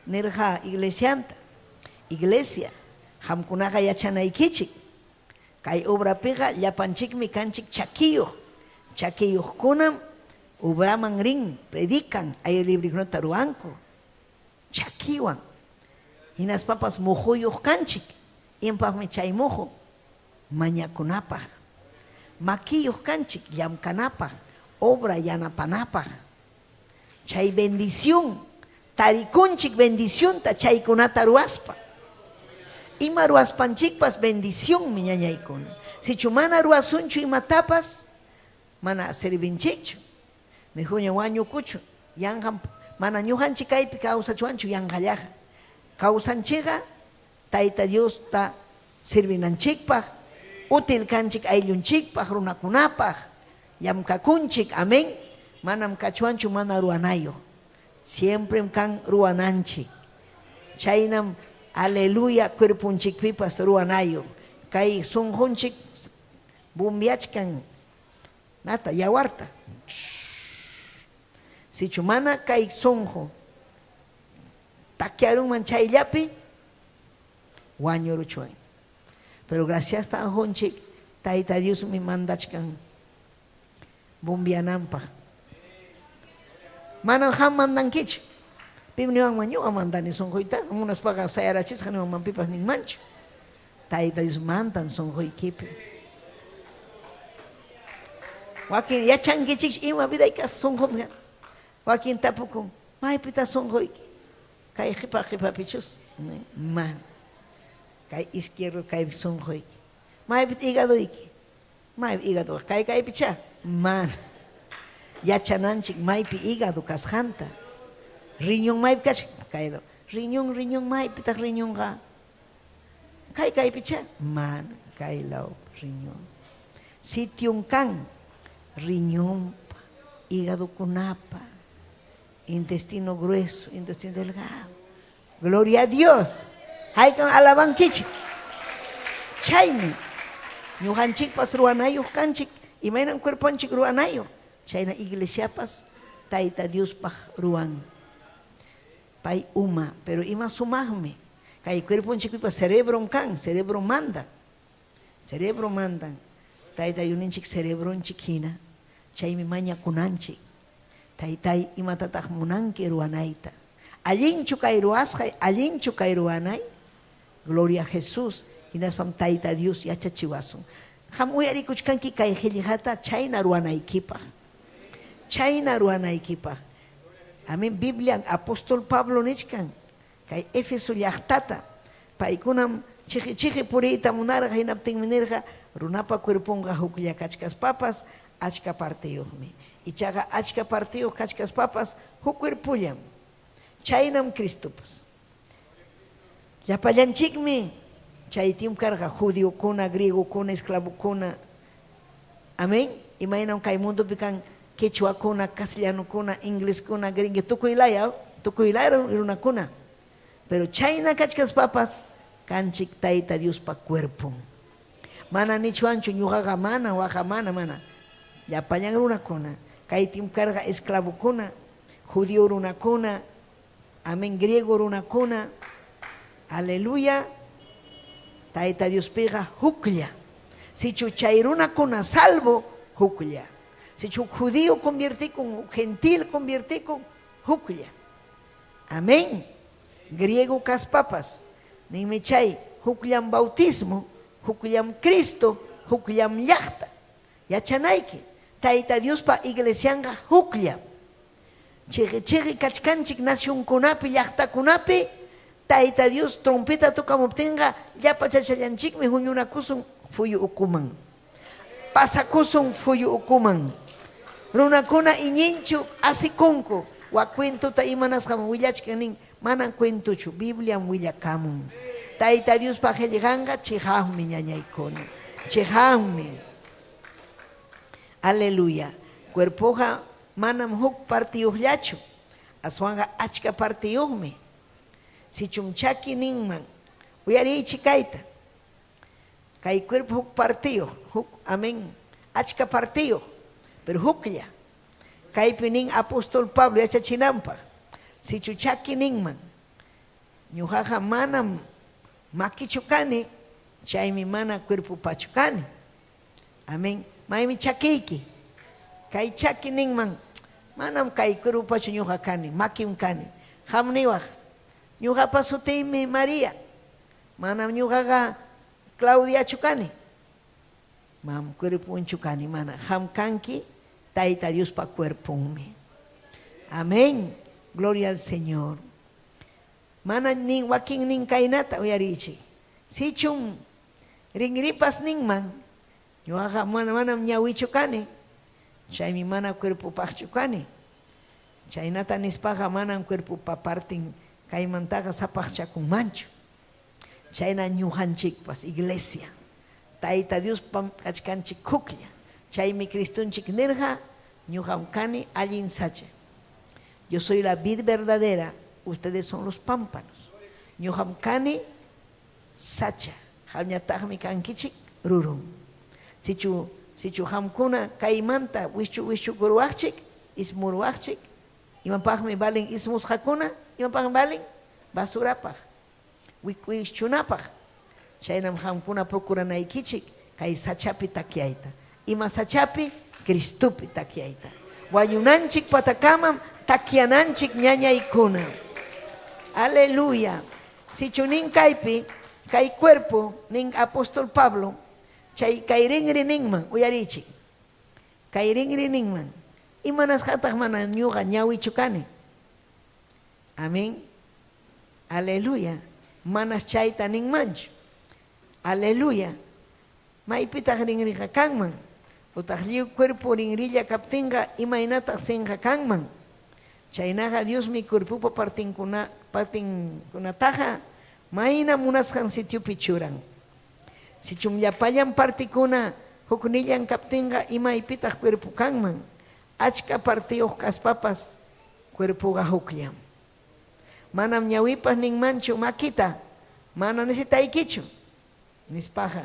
nerja iglesia. Hamkunaka yachanay kichik. Kay obra pega yapanchik mi kanchik chakiyo. Chakiyo kunam ubraman ring predican ay libri no taruanko. Chakiwan. Hinas papas mojoyos kanchik. Impah me chay mojo. Mañakunapa. Maquillos kanchik yamkanapa. Obra yanapanapa. Chay bendición. Tarikunchik bendición ta chay kunata ruaspa. Ima ruaspanchikpas bendición miñañaykun. Si chumana ruasunchu ima tapas. Mana servinchikchu. Mejuña wañu kuchu. Yanham mana ñujanchik kaypi kawsachuanchu yanqallaqa. Kawsanchiqa Taita Dios ta sirvinanchikpaq, útil kanchik ayllunchikpaq, runakunapaq, yamkakunchik, amén. Manam kachuanchu mana ruanayo. Siempre kan ruananchik. Chaynam aleluya cuerpunchikpipas ruanayo. Kay sunjunchik bumbiachkan nata yawarta. Si chumana kay sonjo takiarunman chayllapi wañuruchuan. Pero gracias a honchik Taita Dios me mandachkan bumbianampa. Manam ham mandankich. Pimniwan manyo amandani sonjoita. Unas pagas sayarachis hanuman mampipas nin mancho. Taita Dios mandan sonjoikipi. Wakin yachankichik ima vida ikas sonjomgan. Wakin tapukun may pita sonjoiki. Kay jipa pichus. Man. Kay izquierdo kay sonjoiki. May pit hígado iki. May hígado kay picha. Man. Yachananchik may pi hígado kasjanta. Riñón may kash kaylo. Riñón may pita riñón ga. Kay picha. Man kaylo riñón. Sitiong kan riñón, hígado kunapa, intestino grueso, intestino delgado. Gloria a Dios. Hay que alaban kichi. Chayme. Ñujanchik pas ruanayo kanchik. Imainan cuerpanchik ruanayo. Chayna iglesia pas Taita Dios pa ruan. Pai uma, pero ima sumahme. Kay cuerpanchik pa cerebro kan, cerebro manda. Cerebro mandan. Taita yuninchik cerebro chikina. Chaymi maña kunanchik. Taytay imatataj munanki ruanaita. Allinchu kay ruasjay, allinchu kay ruanay. Gloria a Jesús. Hinaspam Taita Dios yachachiwasun. Ham uyarikuchkanki kay hilijata chayna ruanaykipaj. Chayna ruanaykipaj. Amén. Biblia apóstol Pablo nichkan. Kay Éfeso llaqtata. Paykunam chiqi puriyta munarqa hinaptin minirqa runapa cuerponqa huklla kachkas papas achka partiyuqmi. Ichaqa achka partiyuq kachkas papas huk cuerpullam. Chaynam Cristopas. Llapallanchikmi chaytim karqa judiokuna, griegokuna, esclavokuna. Amén. Imaynam kay mundopi kan quechuakuna, castellanokuna, ingleskuna, gringo tukuylaya runakuna. Pero chayna kachkas papas kanchik Taita Dios pa cuerpo. Mana nichuancho ñuqaqa mana waqamana mana. Llapañan runakuna. Kaytim karqa esclavokuna, judío runakuna, amén, griego runakuna. Aleluya. Taita Dios pega huklla. Si chay runakuna salvo huklla. Si un judío convierte con un gentil convierte con juklia. Amén. Griego caspapas. Ni me chay jukliam bautismo, jukliam Cristo, jukliam llachta. Ya chanaike. Taita Dios pa iglesianga juklia. Cheque kachkanchik nación kunapi, llachta kunapi. Taita Dios trompeta toca obtenga ya pachachayanchik me huñuna kusun fuyu ukuman. Pasa kusun fuyu ukuman. Runa kuna iñinchu así kunku. Wa cuento ta imanas ham willachkanin manan cuento chu Biblia willakamun. Taita Dios pa lleganga chehahmi ñañaikona. Chehahmi. Aleluya. Cuerpoja manam huk partiyuhlachu. Aswanga achka partiyuhmi. Si chumchaki ningman, uyari chikaita. Kay cuerpo huk partiyo, huk, amén, achka partiyo, pero hukya. Kay pining apóstol Pablo, yacha chinampa. Si chuchaki ningman, ñujaja manam makichukani, chaymi mana cuerpo pachukani. Amén. Maimi chakiki. Kay chaki ningman, manam kay cuerpo pachu ñujakani, makim kani. Hamniwaj. Ñuqa pasutimi María, manam ñuqaqa Claudia chukani, mam cuerpo chukani mana, hamkanki taita Dios pa cuerpo me. Amén, gloria al Señor. Mana nin wakin nin kainata uyarichi, si chum ringripas ningman, ñuqaqa manam ñawi chukani, chaymi mana cuerpo pa chukani, chaynata nispaqa manam cuerpo pa partin kaymantaqa sapaqcha con mancho. Chayna ñujanchikpas iglesia. Taita Dios pam kachkanchik kuklla. Chaymi Cristunchik nirja ñujankani allin sacha. Yo soy la vid verdadera, ustedes son los pámpanos. Ñujankani sacha. Hamñataqmi kankichik rurum. Sichu hamkuna kaymanta wischu guruachik, ismuruachik, imanpaqmi valen ismus hakuna, imanpaqmi valen basurapaq, wikwichunapaq. Chaynam hamkuna procuranaykichik kay sachapi takiayta. Ima sachapi Cristupi takiayta. Wañunanchik patakamam takiananchik ñañaykuna. Aleluya. Sichu nin kaypi, kay cuerpo, nin apóstol Pablo, chay kay ringri ningman, uyarichik. Kay ringri ningman. Imanas hataq mana ñuqa ñawi chukani. Amén. Aleluya. Manas chayta ningmanchu. Aleluya. Maypitaq rinriqa kanman. Utaq lliw cuerpo rinrilla kaptinqa imaynataq sinqa kanman. Chaynaqa Dios mi cuerpupa partinkunataqa mayna munasqan sitiopi churan. Si chumllapallan partikuna huknillan kaptinqa imaypitaq cuerpo kanman. Achka partiyuq kaspapas cuerpoqa hukllam. Manam ñawipas ningmanchu makita, mana necesitaykichu nispaqa.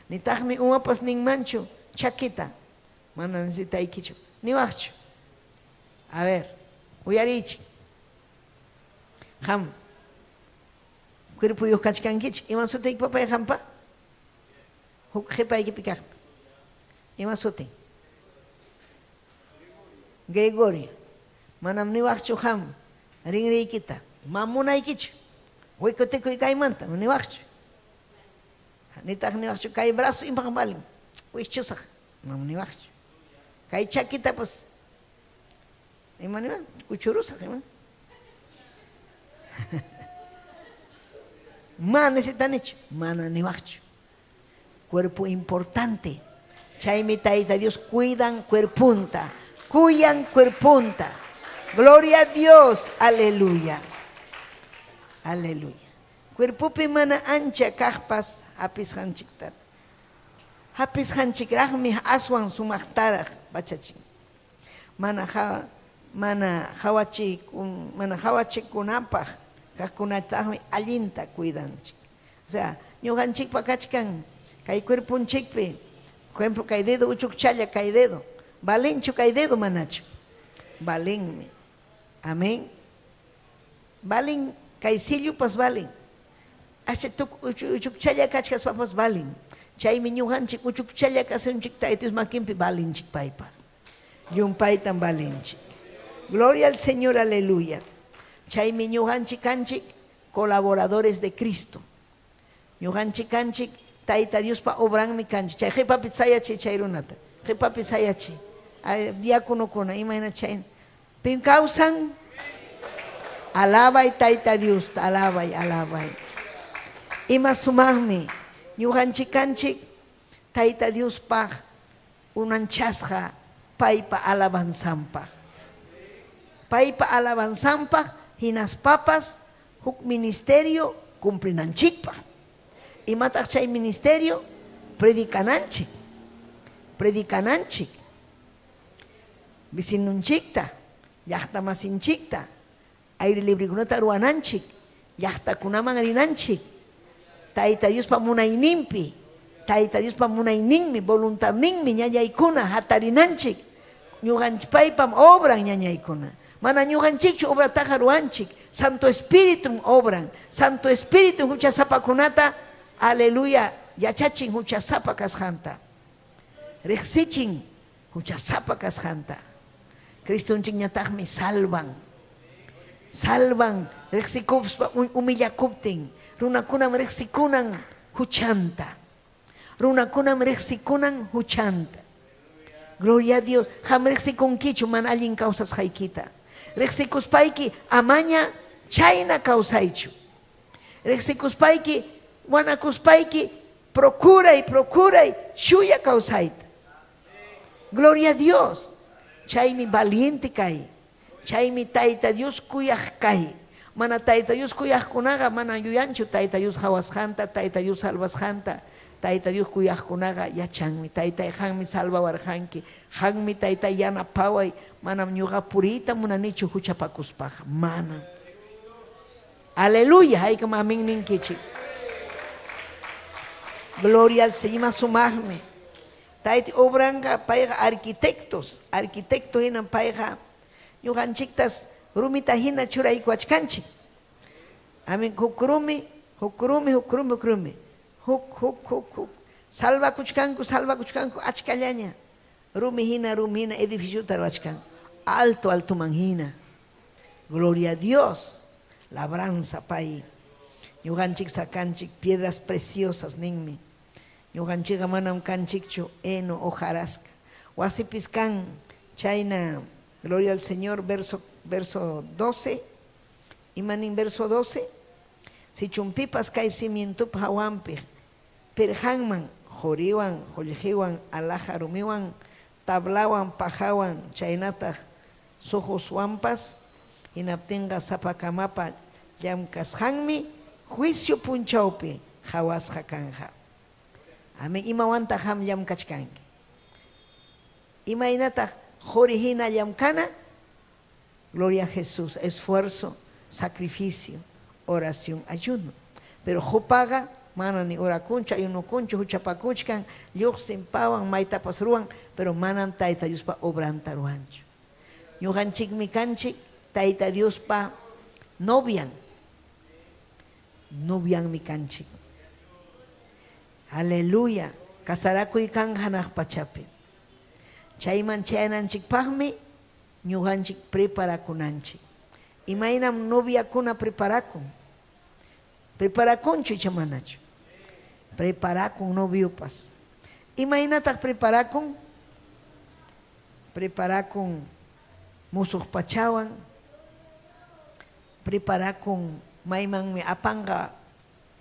Nitaqmi umapas ningmanchu chakita, mana necesitaykichu niwaqchu. A ver, uyarichik. Ham cuerpuyuq kachkankichu, iman sutiyki papay hampa? Huk qhipaykipi kaqpi. Iman sutin? Gregorio. Manam niwaqchu ham rinriykita. Mamunaykichu. Wikutikuy kaymanta, niwaqchu. Nitaq niwaqchu kay brazo impaq balin. Wischusaq. Mam niwaqchu. Kay chakita pues ima niwan kuchurusaq ima. Ma necesitanichu, mana niwaqchu. Cuerpo importante. Chaymi Tayta Dios cuidan cuerpunta. Cuyan cuerpunta. Gloria a Dios. Aleluya. Aleluya. Cuerpupi mana ancha kaqpas hapis hanchiktat. Hapis hanchikraqmi aswan sumaqtaraq bachachin. Mana hawachikunapaq kaqkunataqmi allinta cuidanchik. O sea, ñuqanchikpa kachkan kay cuerpunchikpi, por ejemplo, kay dedo uchukchalla kay dedo. Valenchu kay dedo manachu. Valenmi. Amén. Valen kay sillupas valen. Asha tuk uchukchalla kachkas papas valen. Chaymi ñuqanchik uchukchalla kasunchik Tayta Dios makinpi valenchik paypa. Yumpaitan valenchi. Gloria al Señor, aleluya. Chaymi ñuqanchik kanchik colaboradores de Cristo. Ñuqanchik kanchik Tayta Diospa obranmi kanchik. Chay qhipapi sayachi chay runata. Qhipapi sayachi. Diaconokuna imayna chay. Pin causan alabay Tayta Dios, alabay, alabay. Ima sumaqmi ñuqanchik kanchik Tayta Diospa unanchasqa paypa alabanzanpaq. Paypa alabanzanpaq hinas papas huk ministerio cumplinanchikpaq. Imataq chay ministerio predicananchik. Predicananchik. Vicinunchikta, llaqta masinchikta, aire librekunata ruwananchik, llaqtakunaman rinanchik. Tayta Diospa munayninpi, Tayta Diospa munayninmi, voluntadninmi ñañaykuna hatarinanchik. Ñuqanchik paypam obran ñañaykuna. Mana ñuqanchikchu obrataqa ruwanchik. Santo Espíritu obran. Santo Espíritu huchasapakunata, aleluya, yachachin huchasapa kasqanta. Riqsichin huchasapa kasqanta. Cristonchikñataqmi salvan. Salvan riqsikupspa humillakuptin. Runakunam riqsikunan huchanta. Runakunam riqsikunan huchanta. Gloria a Dios. Ham riqsikunkichu man allin causas haykita. Riqsikuspayki amaña chayna causaychu. Riqsikuspayki wanakuspayki procuray shuya causayta. Gloria a Dios. Chaymi valiente kay. Chaymi Tayta Dios kuyaq kay. Mana Tayta Dios kuyaqkunaqa mana yuyanchu Tayta Dios hawasqanta, Tayta Dios salvasqanta. Tayta Dios kuyaqkunaqa yachanmi. Taytay hanmi salvawarqanki. Hanmi Taytay yanapaway. Manam ñuqa purita munanichu huchapakuspaqa. Mana. Aleluya. Haykam amin ninkichik. Gloria al Señor sumaqmi. Tayti obranqa payqa arquitectos hinan payqa ñuqanchiktas rumita hina churayku achkanchik. Amin hukrumi. Huk. Salvakuchkanku achkallaña. Rumi hina edificio taruachkan. Alto man hina. Gloria a Dios. Labranza pay. Ñuqanchik sakanchik piedras preciosas ninmi. Ñuqanchikqa manam kanchikchu eno hojarasca. Wasipis kan chayna, gloria al Señor, verso 12. Imanin verso 12. Si chumpipas kay cimientup hawanpi, perhanman, joriwan, jolljiwan, alajarumiwan, tablawan, pajawan, chaynata, sojoswampas, inaptinga sapakamapa, llamkashanmi, juicio punchaupi, hawasqa kanja. Amen. Imawanta ham llamkachkanki. Imaynata jorijina llamkana, gloria a Jesús, esfuerzo, sacrificio, oración, ayuno. Pero jopaga, manani orakuncha, ayunokuncha, huchapakuchkan, lluqsin pawan, maitapas ruan, pero manan Tayta Diospa obranta ruancho. Ñuqanchikmi kanchik, Tayta Diospa novian mi kanchik. Aleluya. Kasarakuy kan hanaq pachapi. Chayman chaynanchikpaqmi ñuqanchik preparakunanchik. Imaynam noviakuna preparakunchu chamanachu. Preparakun noviopas. Imaynataq preparakun musuq pachawan. Preparakun maymanmi apanga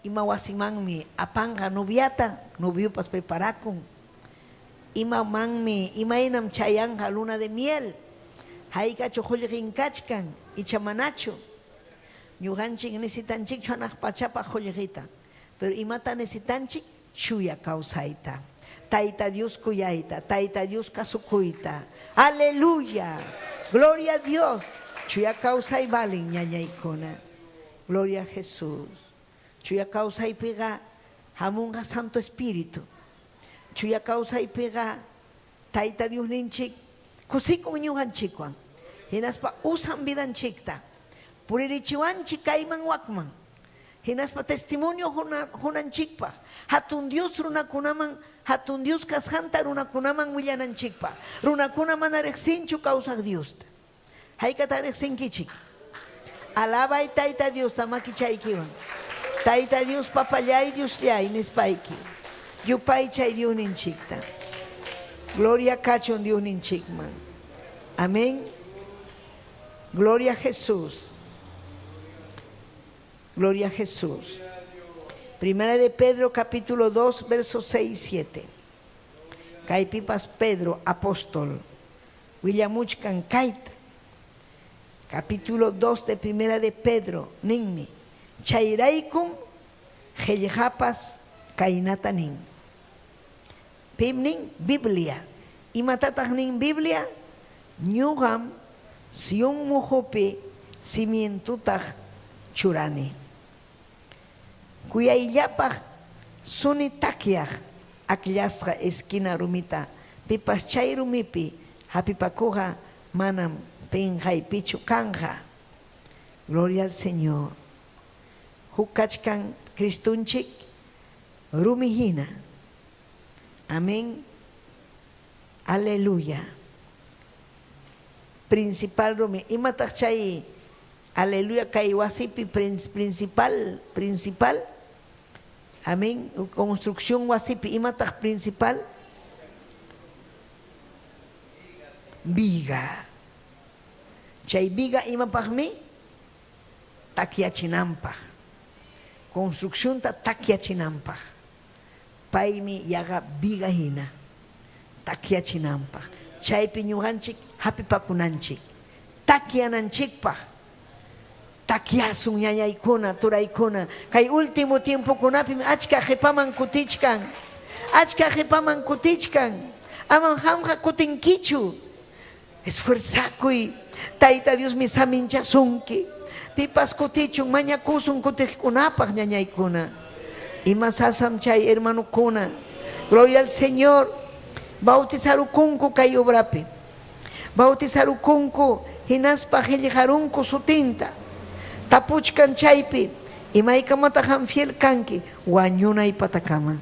imawasimanmi apanga noviata, noviopas preparakun. Imaynam chayanja luna de miel. Haykachu qullqinkachkan ichamanachu. Ñuqanchik necesitanchik hanaq pachapa qullqita. Pero imata necesitanchik chuya kawsayta. Tayta Dios kuyayta, Tayta Dios kasukuyta. Aleluya. Gloria a Dios. Chuya kawsay balin ñañaykuna. Gloria a Jesús. Chuya kawsaypiqa hamunqa Santo Espíritu. Chuya kawsaypiqa Tayta Dios ninchik kusikun ñuqanchikwan. Hinaspa usan vidanchikta. Puririchiwanchik kayman wakman. Hinaspa testimonio hunanchikpa. Hatun Dios runakunaman, hatun Dios kasjanta runakunaman willananchikpa. Runakunaman arexinchu causa Dios. Haykata arexinkichik. Alaba y taita Dios tamakichaykiwan. Taita Dios papayay Dios llay nispaiki. Yupay chay Dios ninchikta. Gloria cachon Dios ninchikman. Amén. Gloria a Jesús. Gloria a Jesús. Primera de Pedro capítulo 2 versos 6 y 7. Caipipas Pedro apóstol. Willamuchkan kaita. Capítulo 2 de Primera de Pedro. Ninmi. Chairaikum Heljapas kainatanin. Pimnin Biblia. Y matatagnin Biblia. Nyugam siung mujope simientutag churani. Kuya illapag suni takyag aklasga esquina rumita. Pipas chay rumipi hapipakuja manam penjay pichu kanja. Gloria al Señor. Hukachkan Kristunchik rumihina. Amén. Aleluya. Principal rumi. Imatak chay aleluya kay wasipi principal. Amén. Construcción wasipi. Imatak principal. Viga. Chay viga imapagmi takiachinampag. Construcción ta takiachinampag. Paimi yaga viga hina. Takiachinampag. Chay piñuganchik hapipakunanchik. Takiananchikpag. Takiasun ñañaykuna, turaykuna. Kay último tiempo kunapi achka jepaman kutichkan. Achka jepaman kutichkan. Aman hamja kutinkichu. Esfuerzakuy. Taita Dios mi saminchasunki. Pipas kutichun mañakusun kutikkunapag ñañaykuna. Ima sasam chay hermano kuna. Gloria al Señor. Bautizarukunku kay obrapi. Bautizarukunku hinaspa qillqarunku sutinta. Tapuchkan chaypi. Imaykamatajan fiel kanki. Wañunay patakama.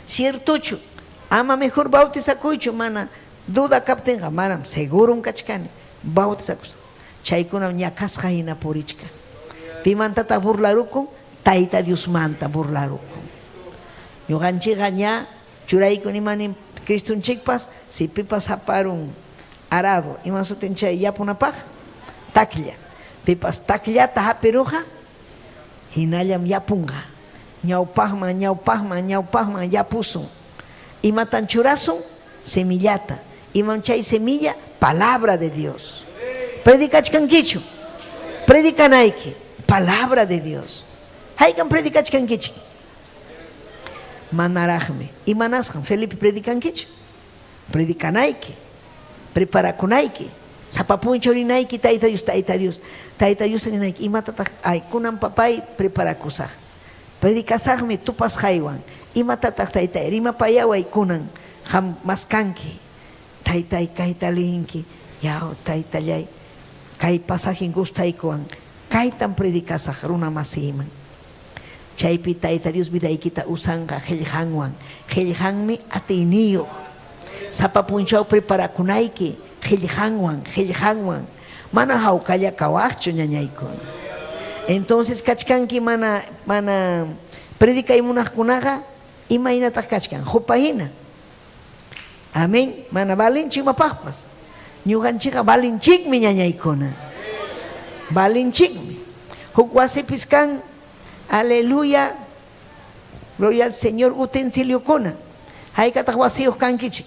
Ciertuchu. Ama mejor bautizakuychu mana. Duda kaptenga manam seguro kachkani. Bautizakus. Chaykuna ñakasqa hina purichka. Pimantata burlaruku. Taita Dios manta burlaruku. Ñuqanchikqa ña churaykun imanin Kristunchikpas si pipas aparun arado ima sutenchay yapunapaq taklla pipas takllata hapiruja hinallam yapunga ñawpaqman yapusun imatan churasun semillata imam chay semilla palabra de Dios predikachkankichu predikanayki palabra de Dios haykan predikachkankichu manarajme y manasjan Felipe predicankichu predicanayki preparakunayki sapapunchorinayki taita Dios ninayki imatata ay kunan papay preparakusaj predikasajme tupas jaywan imatata taita rima payaway kunan ham maskanki taitay kaytalinki yao taitallay kay pasajin gustaykuwan kaytan predikasaj runa masiman. Chaypi taita Dios vidaykita usanga qillqanmi atiniyo sapapunchaw preparakunayki qillqanwan mana hawkalla kawaqchu ñañaykuna entonces kachkanki mana predikay munaqkunaqa imaynataq kachkan hupahina amén mana balinchik mapaqpas ñuqanchikqa balinchikmi ñañaykuna balinchikmi huk wasipis kan. Aleluya. Gloria al Señor. Utensilio kuna. Hay catawasíos kankichi.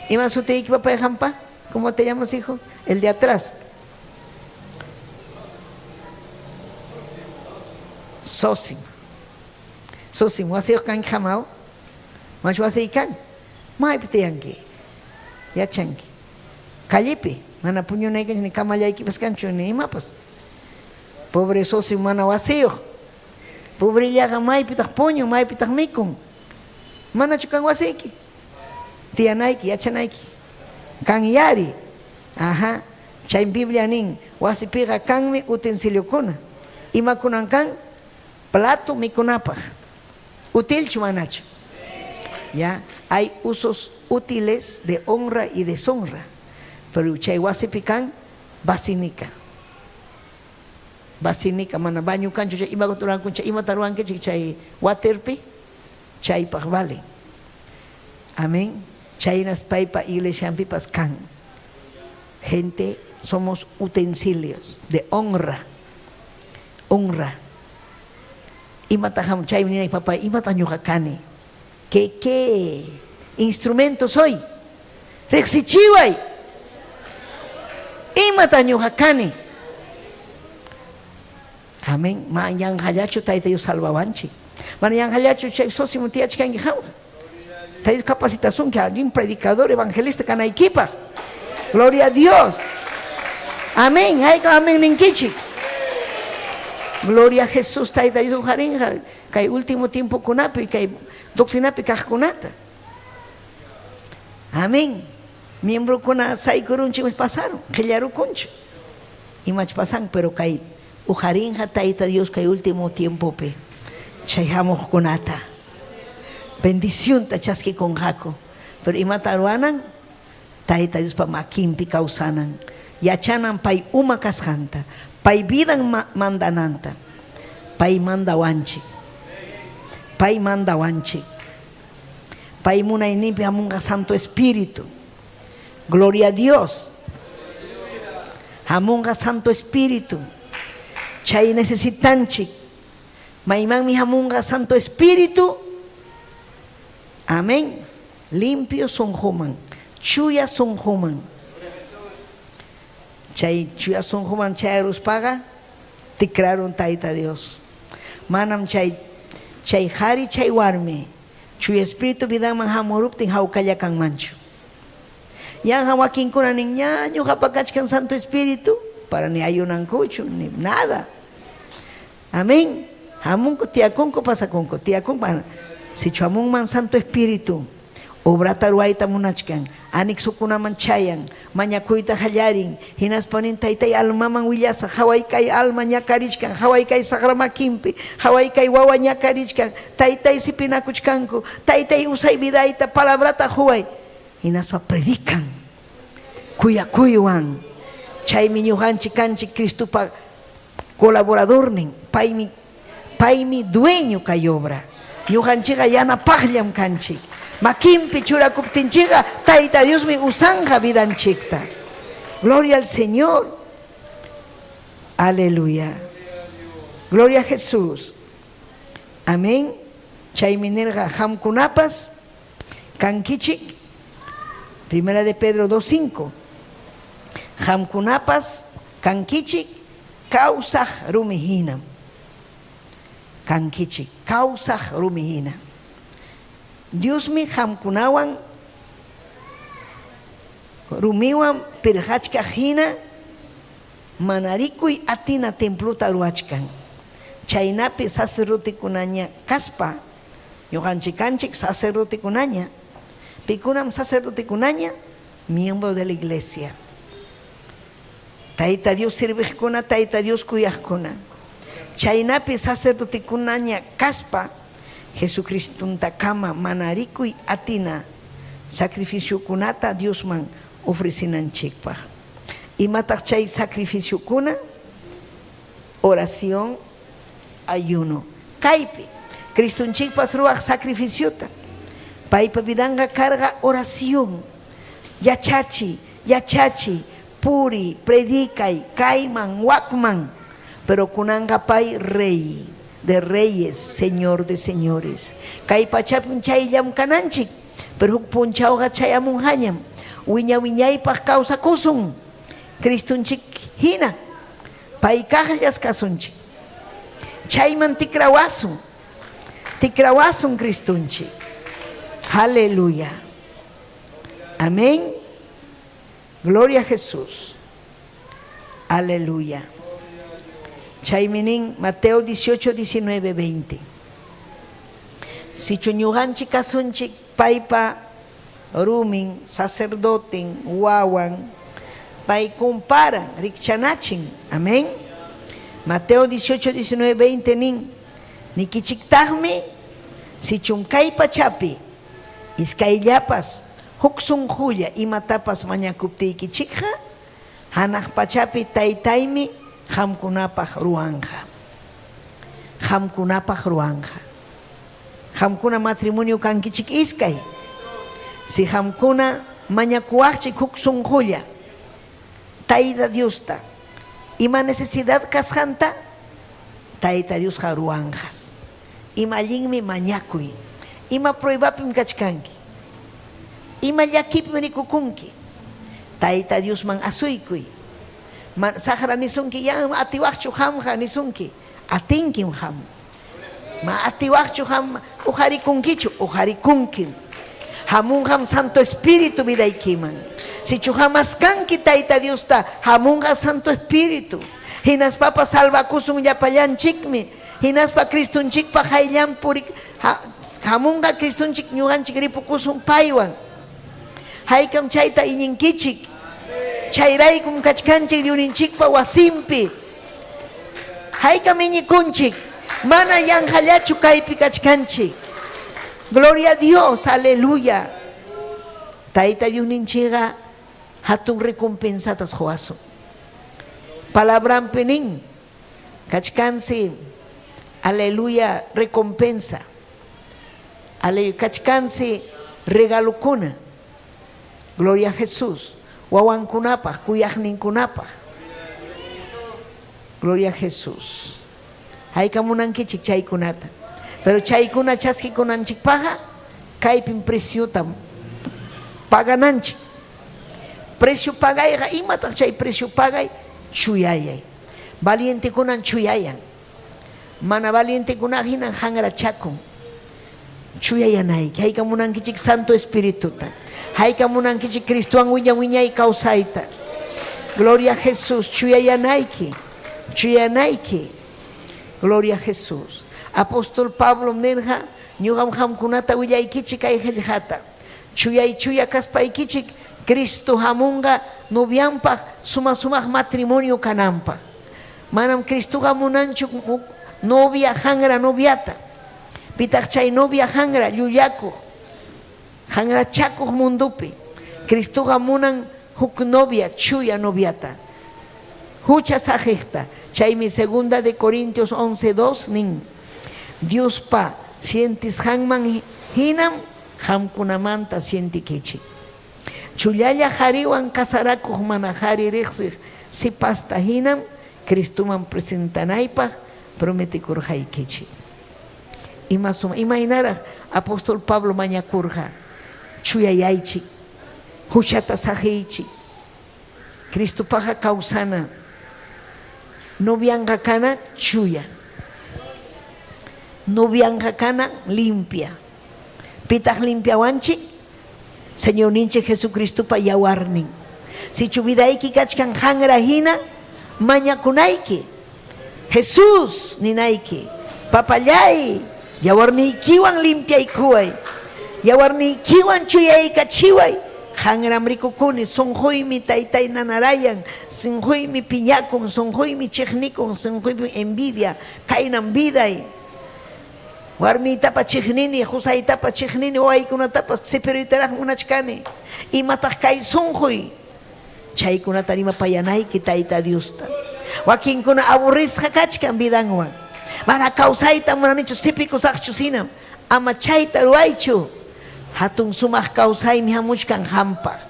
¿Y más usted y papá de jampa? ¿Cómo te llamas, hijo? El de atrás. Sosim. Wasíos kan jamao. Macho wasí kan. Maipteanki. Ya chanki. Calipi. Mana puño nega ni kamayaki pescancho ni mapas. Pobre sosim mana wasíos. Pobre llaga maypitak puño, maypitak mikun. Mana chukan wasiki. Tianayki, yachanayki. Kan yari. Ajá. Chay Biblia nin. Wasipiqa kanmi utensilio kuna. Ima kunankan plato mikunapaj. Útil chumanacho. Ya, hay usos útiles de honra y deshonra. Pero chay wasipikan basinika. Basinika mana banyu kancho chay ima kuturan kuncha ima taruan que chay waterpi chay paj vale. Amén. Chay nas paipa iglesia pipas kan. Gente, somos utensilios de honra. Honra. Ima tajam chay menina y papá ima tañujakane. ¿Qué instrumento soy? Rexichiway. Ima tañujakane. Amén. Ma yang hallacho taita yo salvavanchi. Man yang hallacho chay sosi mutia chikan gihau. Taita capacitación que alguien predicador evangelista kana equipa. Gloria a Dios. Amén. Hay amén ninkichi. Gloria a Jesús. Taita yo jarinja. Kay último tiempo kunapi kay doctrinapi kahkunata. Amén. Miembro kuna sai kurunchi me pasaron. Gellaru kuncho. Y mach pasan pero kay ujarinja taita Dios kay último tiempo pe. Chayhamos kunata. Bendición tachaski con jaco. Pero imataruanan taita Dios pa makimpi kausanan. Yachanan pay uma kasjanta. Pay vidan mandananta. Pay mandawanchi. Pay mandawanchi. Pay munainipi hamunga Santo Espíritu. Gloria a Dios. Hamunga Santo Espíritu. Chay necesitanchi. Maiman mi hamunga Santo Espíritu. Amén. Limpios son human. Chuyas son human. Chay chuyas son human. Chay arus paga. Tikraron taita Dios. Manam chay hari chay warme. Chuy espíritu vida man hamorup ting haukaya kang mancho. Yang hawakin kuna niña nyo kapagachkan Santo Espíritu para ni ayunan kucho ni nada. Amén. Hamunko tiakonko pasakonko tiakon para si chuamung man Santo Espíritu obra taruaita munachkan anik sukuna manchayan mañakuita hallarin hinas panin taitay alma man willasa hawai kay alma ñakarichkan hawai kay sagrama kimpi hawai kay wawa ñakarichkan taitay sipinakuchkanku taitay usay vidaita palabrata huway hinas pa predican kuyakuywan chaymi ñujanchik kanchik Cristo pa colaborador nin paymi dueño kay obra ñujanchiqa yanapaqllam kanchik Makimpi churakuptinchiqa taita Dios mi usanja vidanchikta. Gloria al Señor. Aleluya. Gloria a Jesús. Amén. Chayminerga hamkunapas kankichik. Primera de Pedro 2:5. Hamkunapas kankichik kausaj rumihina. Kankichik kausaj rumihina. Dios mi hamkunawan rumiwan pirhachka hina manarikuy atina templo taruachkan chaynapi sacerdote kunaña kaspa ñuqanchikanchik sacerdote kunaña pikunam sacerdote kunaña miembro de la iglesia taita Dios sirviqkuna taita Dios kuyaqkuna chaynapi sacerdote kunaña kaspa Jesucristo takama manarikuy atina sacrificio kunata Dios man ofrecinanchikpa. Imataq chay sacrificio kuna oración ayuno. Kaypi Cristunchikpas ruaq sacrificiota. Paypa vidanga carga oración. Yachachi, puri, predicay, kayman, wakman. Pero kunanga pay rey. De reyes, Señor de señores. Kay pachapin chayillam kananchik, pero huk punchawqa chayamun hañam. Wiñaypaq kawsakusun. Cristunchik hina. Pay kaqllas kasunchik. Chayman tikrawasun Cristunchik. Aleluya. Amén. Gloria a Jesús. Aleluya. Chayminin Mateo 18, 19, 20. Si chuñuganchi kasunchik paipa rumin sacerdoten wawan pay comparan rikchanachin. Amén. Mateo 18, 19, 20 nin. Nikichiktahmi si chunkay pachapi iskayllapas huksun huya imatapas mañakuptiykichikqa hanaq pachapi taytaymi hamkunapaq ruwanja. Hamkunapaq ruwanja. Hamkuna matrimonio kankichik iskay. Si hamkuna mañakuwaqchik huksun huya Tayta Diosta ima necesidad kasqanta Tayta Dios ruwanjas. Ima allinmi mañakuy. Ima pruebapim kachkanki. Ima llakipmi rikukunki. Tayta Dios man asuykuy. Sahara nisunki ya atiwaqchu hamqa nisunki. Atinkim ham. Ma atiwaqchu ham ujarikunkichu. Ujarikunkim. Hamunham Santo Espíritu vidaykiman. Si chuhamas kanki Tayta Diosta hamunha Santo Espíritu. Hinas papa salvakusun yapallanchikmi. Hinas pa Kristunchikpa hayllan puri hamunga Kristunchik ñuqanchik ripukusun paywan. Haykam chayta iñinkichik. Chayraykum kachkanchik diuninchikpa wasimpi. Haykam iñikunchik. Mana yanhallachu kaypi kachkanchik. Gloria a Dios, aleluya. Tayta diuninchiqa hatun recompensatas huasu. Palabran penin, kachkansi, aleluya, recompensa. Aleluya, kachkansi, regalukuna. Gloria a Jesús. Wawankunapaq, kuyaqninkunapaq. Gloria a Jesús. Haykamunankichik chaykunata. Pero chaykuna chaskikunanchikpaqa, kaypin preciota pagananchik. Precio pagayqa, imataq chay precio pagay, chuyayay. Valiente kunan chuyayan. Mana valiente kunan hinan hangrachakun. Chuyayanayki. Haykamunankichik Santo Espírituta. Haykamunankichik Cristuan wiñay kawsayta. Gloria a Jesús. Chuyayanayki. Chuyayanayki. Gloria a Jesús. Apóstol Pablo nerja ñuqam hamkunata willaykichik kay qillqata. Chuya kaspaykichik Cristo hamunga novianpaq sumaq matrimonio kananpaq. Manam Cristoqa munanchu novia hangra noviata. Pitaq chay novia hangra llullakuq. Hangra chakuq mundupi. Cristoqa munan huk novia chuya noviata. Hucha sajiqta. Chaymi segunda de Corintios 11:2 nin. Dios pa sientis hanman hinam hamkunamanta sientikichik. Chullalla hariwan kasarakuq mana haririxsik si pasta hinam Cristuman presentanaypaq prometikurqaykichik. Imaynaraq apóstol Pablo mañakurqa chuyayaychik, huchata sajiychik, Cristupaqa kawsana, novianqa kana chuya, novianqa kana limpia. Pitaq limpiawanchik Señor ninche Jesucristupa yawarnin. Si chubidayki kachkan hangra hina mañakunayki Jesús ninayki papallay yawarniykiwan limpiaykuway, yawarniykiwan chuyaykachiway. Hangram rikukuni sunquymi taytay nanarayan, sunquymi piñakun, sunquymi chiqnikun, sunquymi envidia kaynan viday. Warmiytapas chiqnini, Husaytapas chiqnini, wawaykunatapas sipirutaraq munachkani. Imataq kay sunquy chaykunata rimapayanayki Tayta Diosta. Wakinkuna aburrisqa kachkan vidanwan. Mana kawsayta munanichu sipikusaqchu sinam. Ama chayta ruwaychu. Hatun sumaq kawsaymi hamuchkan hampaq.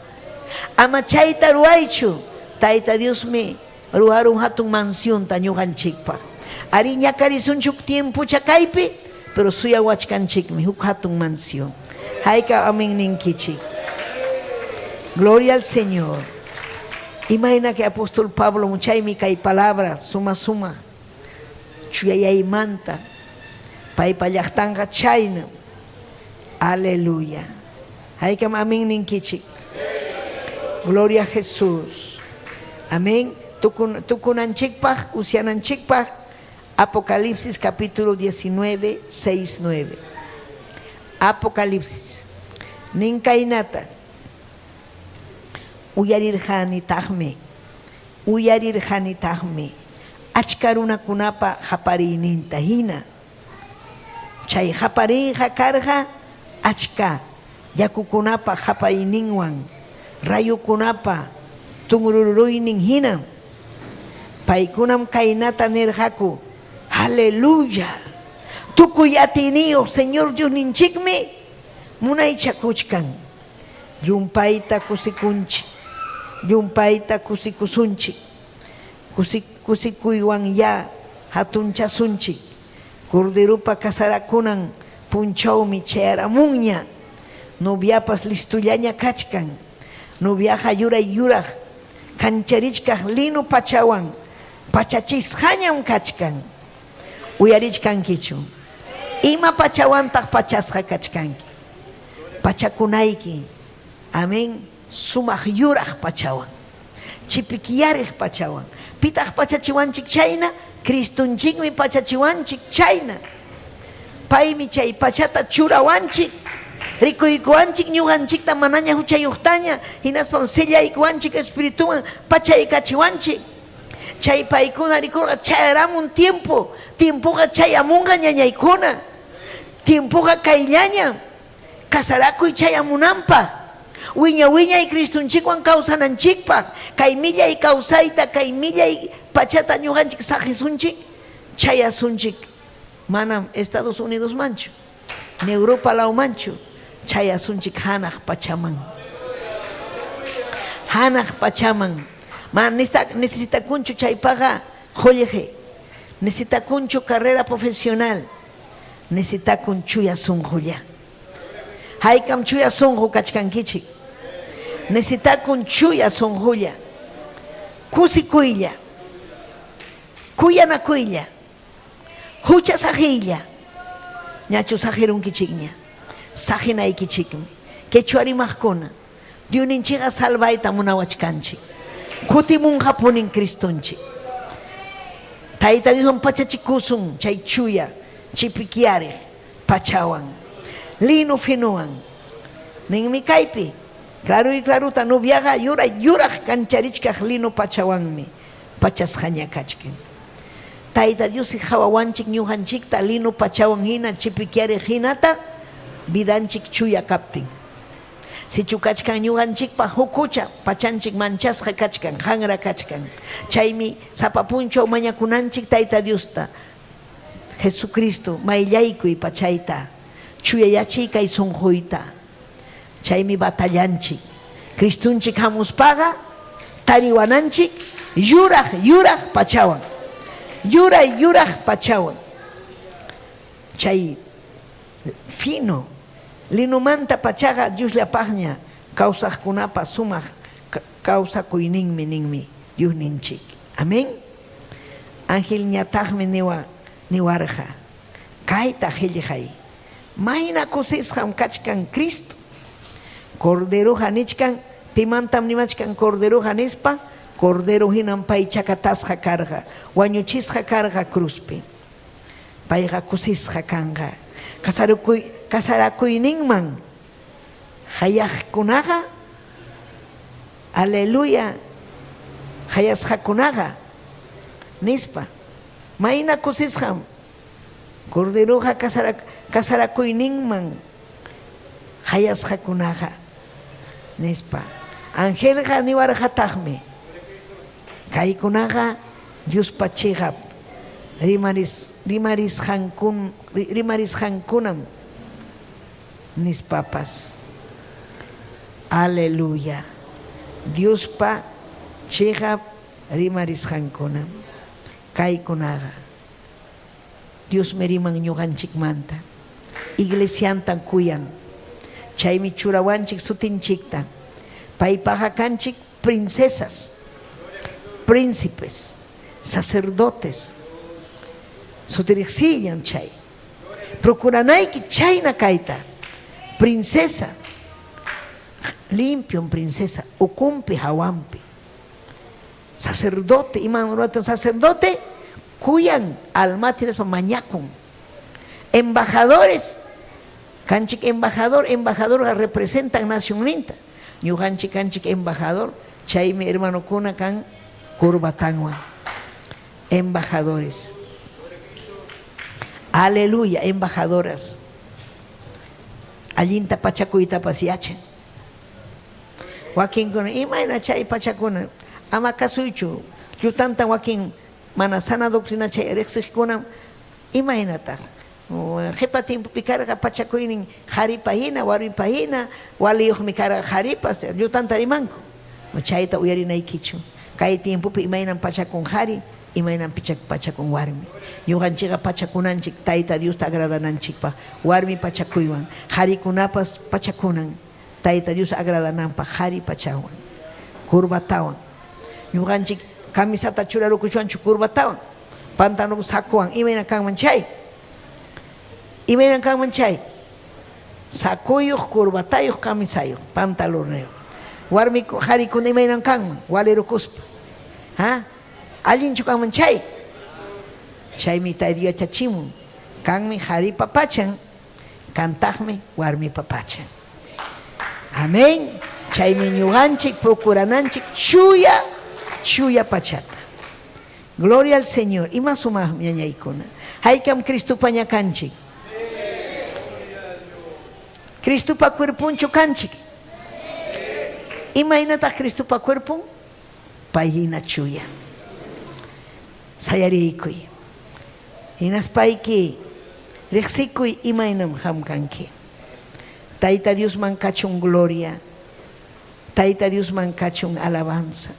Ama chayta ruwaychu. Tayta Diosmi ruwarun hatun mansionta ñuqanchikpaq. Ari ñakarisunchuk tiempo chakaypi, pero suya wachkanchikmi huk hatun mansión. Hayka amin ninkichik. Gloria al Señor. Imagina que apóstol Pablo muchaymi kay palabras suma chuyayaymanta paypa llaqtanqa chayna. Aleluya. Hayka amin ninkichik. Gloria a Jesús. Amén. Tukunanchikpaq, usyananchikpaq. Apocalipsis capítulo 19, 6, 9. Apocalipsis. Ninkainata. Uyarirhanitahme. achka runakunapa haparininta hina. Chay haparija karja achka yakukunapa haparininwan rayukunapa tungruruynin hina. Paykunam kainata nirhaku, aleluya. Tukuy atiniyo Señor Dios ninchikmi munaychakuchkan. Yumpayta kusikunchik, yumpayta kusikusunchik, kusikuywan ya hatunchasunchik. Corderupa kasarakunan punchawmi chayaramunña. Noviapas listullaña kachkan, noviaja yuray yuraj, kancharichkaj linu pachawan, pachachisqañam kachkan. Uyarichkankichu. Ima pachawantaq pachasqa kachkanki. Pachakunayki. Amén. Sumaq yuraj pachawan. Chipikiyariq pachawan. Pitaq pachachiwanchik chayna, Cristunchikmi pachachiwanchik chayna. Paymi chay pachata churawanchik. Rikuykuwanchik ñuqanchikta manaña huchayuqtaña, hinaspam sellaykuwanchik espirituwan pachaykachiwanchik. Chay paykuna rikurqa chayaramun tiempoqa chayamunqa ñañaykuna, tiempoqa kayllaña, kasarakuy chayamunanpaq, wiñay Cristunchikwan kawsananchikpaq, kay millay kawsayta, kay millay pachata ñuqanchik saqisunchik, chayasunchik, manam Estados Unidos manchu, ni Europa law manchu, chayasunchik hanaq pachaman. Hanaq pachaman. Necesita kunchu chaypaga joyeje, necesita kunchu carrera profesional, necesita kunchuya sunjuya. Haykam chuya sunju kachkankichik. Necesita kunchuya sunjuya. Kusikuylla, kuyanakuylla, hucha sajilla, ñachu sajirunkichikña, sajinaykichikmi, quechuarimajkuna, diuninchiqa salvayta munawachkanchik. Kutimun hapunin Cristunchik. Tayta Dios pachachikusun chay chuya, chipikiyariq, pachawan, linu finuwan. Ninmi kaypi, claro y claruta nubiaga yuraj kancharichkaj linu pachawanmi, pachasqaña kachkin. Tayta Dios hawawanchik ñuqanchikta linu pachawan hina, chipikiyariq hinata, vidanchik chuya kaptin. Si chukachkan ñuqanchikpa hukucha pachanchik manchasqa kachkan, hanra kachkan. Chaymi sapapunchaw mañakunanchik Tayta Diosta, Jesucristo mayllaykuy pachayta, chuyayachiyka sunquyta. Chaymi batallanchik. Cristunchik hamuspaqa tariwananchik yuraj pachawan. Yuraj pachawan. Chay fino linumanta pachaga Dios le apagña kawsaqkunapa sumaq kawsakuyninmi ninmi Dios ninchik. Amén. Ángel ñataqmi niwarqa. Kayta qillqay. Mayna kusisqam kachkan Cristo. Corderoja nichkan, pimantam nimachkan corderoja nispa, cordero hinam pay chakatasqa karqa, wañuchisqa karqa cruzpi. Payqa kusisqa kanqa. Kasarakuyninman hayaqkunaqa, aleluya, hayasqakunaqa nispa. Mayna kusisqam corderoja kasarakuyninman hayasqakunaqa nispa. Angelqa niwarqataqmi kaykunaqa Diospa chiqap rimarisqankunam nispapas. Aleluya. Diospa chiqap rimarisqankunam kaykunaqa. Dios meriman ñuqanchikmanta. Iglesiantan kuyan. Chaymi churawanchik sutinchikta. Paypaqa kanchik princesas, príncipes, sacerdotes. Sutiriqsillan chay. Procuranayki chayna kayta. Princesa. Limpio princesa. Ukumpi hawampi. Sacerdote. Iman sacerdote. Kuyan almatines pa mañakun. Embajadores. Kanchik embajador representan nación ninta. Ñuqanchik kanchik embajador. Chaymi hermano kuna kan kurbatanwan. embajadores. Aleluya, embajadoras. Allinta pachakuyta pasiachen. Joaquín kuna imayna chay pachakuna ama kasuychu llutanta Joaquín mana sana doctrina chay riqsiqkuna imaynata jepa tiempopi karqa pachakuynin qharipa hina warmipa hina waliyuqmi karqa qharipas llutanta rimanku chayta uyarinaykichu kay tiempopi imaynan pachakun qhari imaynan pachakun warmi ñuqanchikqa pachakunanchik Tayta Diosta agradananchikpaq warmi pachakuywan qharikunapas pachakunan Tayta Dios agradananpaq qhari pachawan kurbatawan ñuqanchik camisata churarukuchuanchu kurbatawan pantalon sakuwan imayna kanman chay sakuyuq kurbatayuq camisayuq pantalonayuq warmi qharikuna imaynan kanman walirukuspa allinchu kanman chay chaymi Tayta Dios yachachimun kanmi qharipa pachan kantaqmi warmipa pachan. Amén. Chaymi ñuqanchik procurananchik chuya pachata. Gloria al Señor. Ima sumaq ñañaykuna. Haykam Cristupa ñakanchik. Cristupa cuerpunchu kanchik. Imaynataq Cristupa cuerpun payhina chuya. Sayariykuy. Hinaspayki riqsikuy imaynam hamkanki. Tayta Dios man kachun gloria. Tayta Dios man kachun alabanza.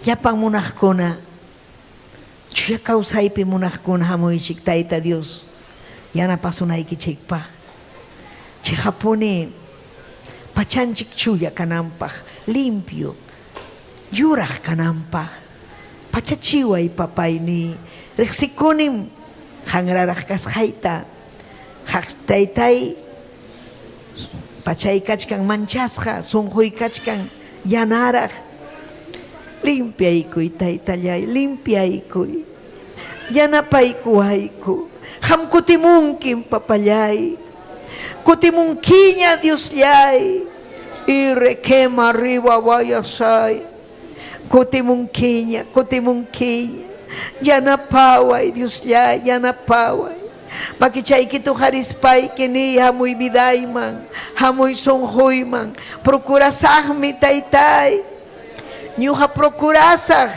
Llapan munaqkuna chuya kawsaypi munaqkuna hamuychik Tayta Dios yanapasunaykichispa. Chay hapuni pachanchik chuya kananpaq limpio yuraq kananpaq pachachiway papayni riqsikunim hanraraq kasqayta Taytay pachay kachkan manchasqa sunquy kachkan yanaraq limpiaykuy Taytallay limpiaykuy yanapaykuwayku ham kutimunkim papallay kutimunkiña Diosllay y requema arriba vayasay kutimunkiña yanapaway Diosllay yanapaway Makichaykitu harispayki ni hamuy vidayman, hamuy sonjuyman, procurasaqmi Taytay, ñuqa procurasaq,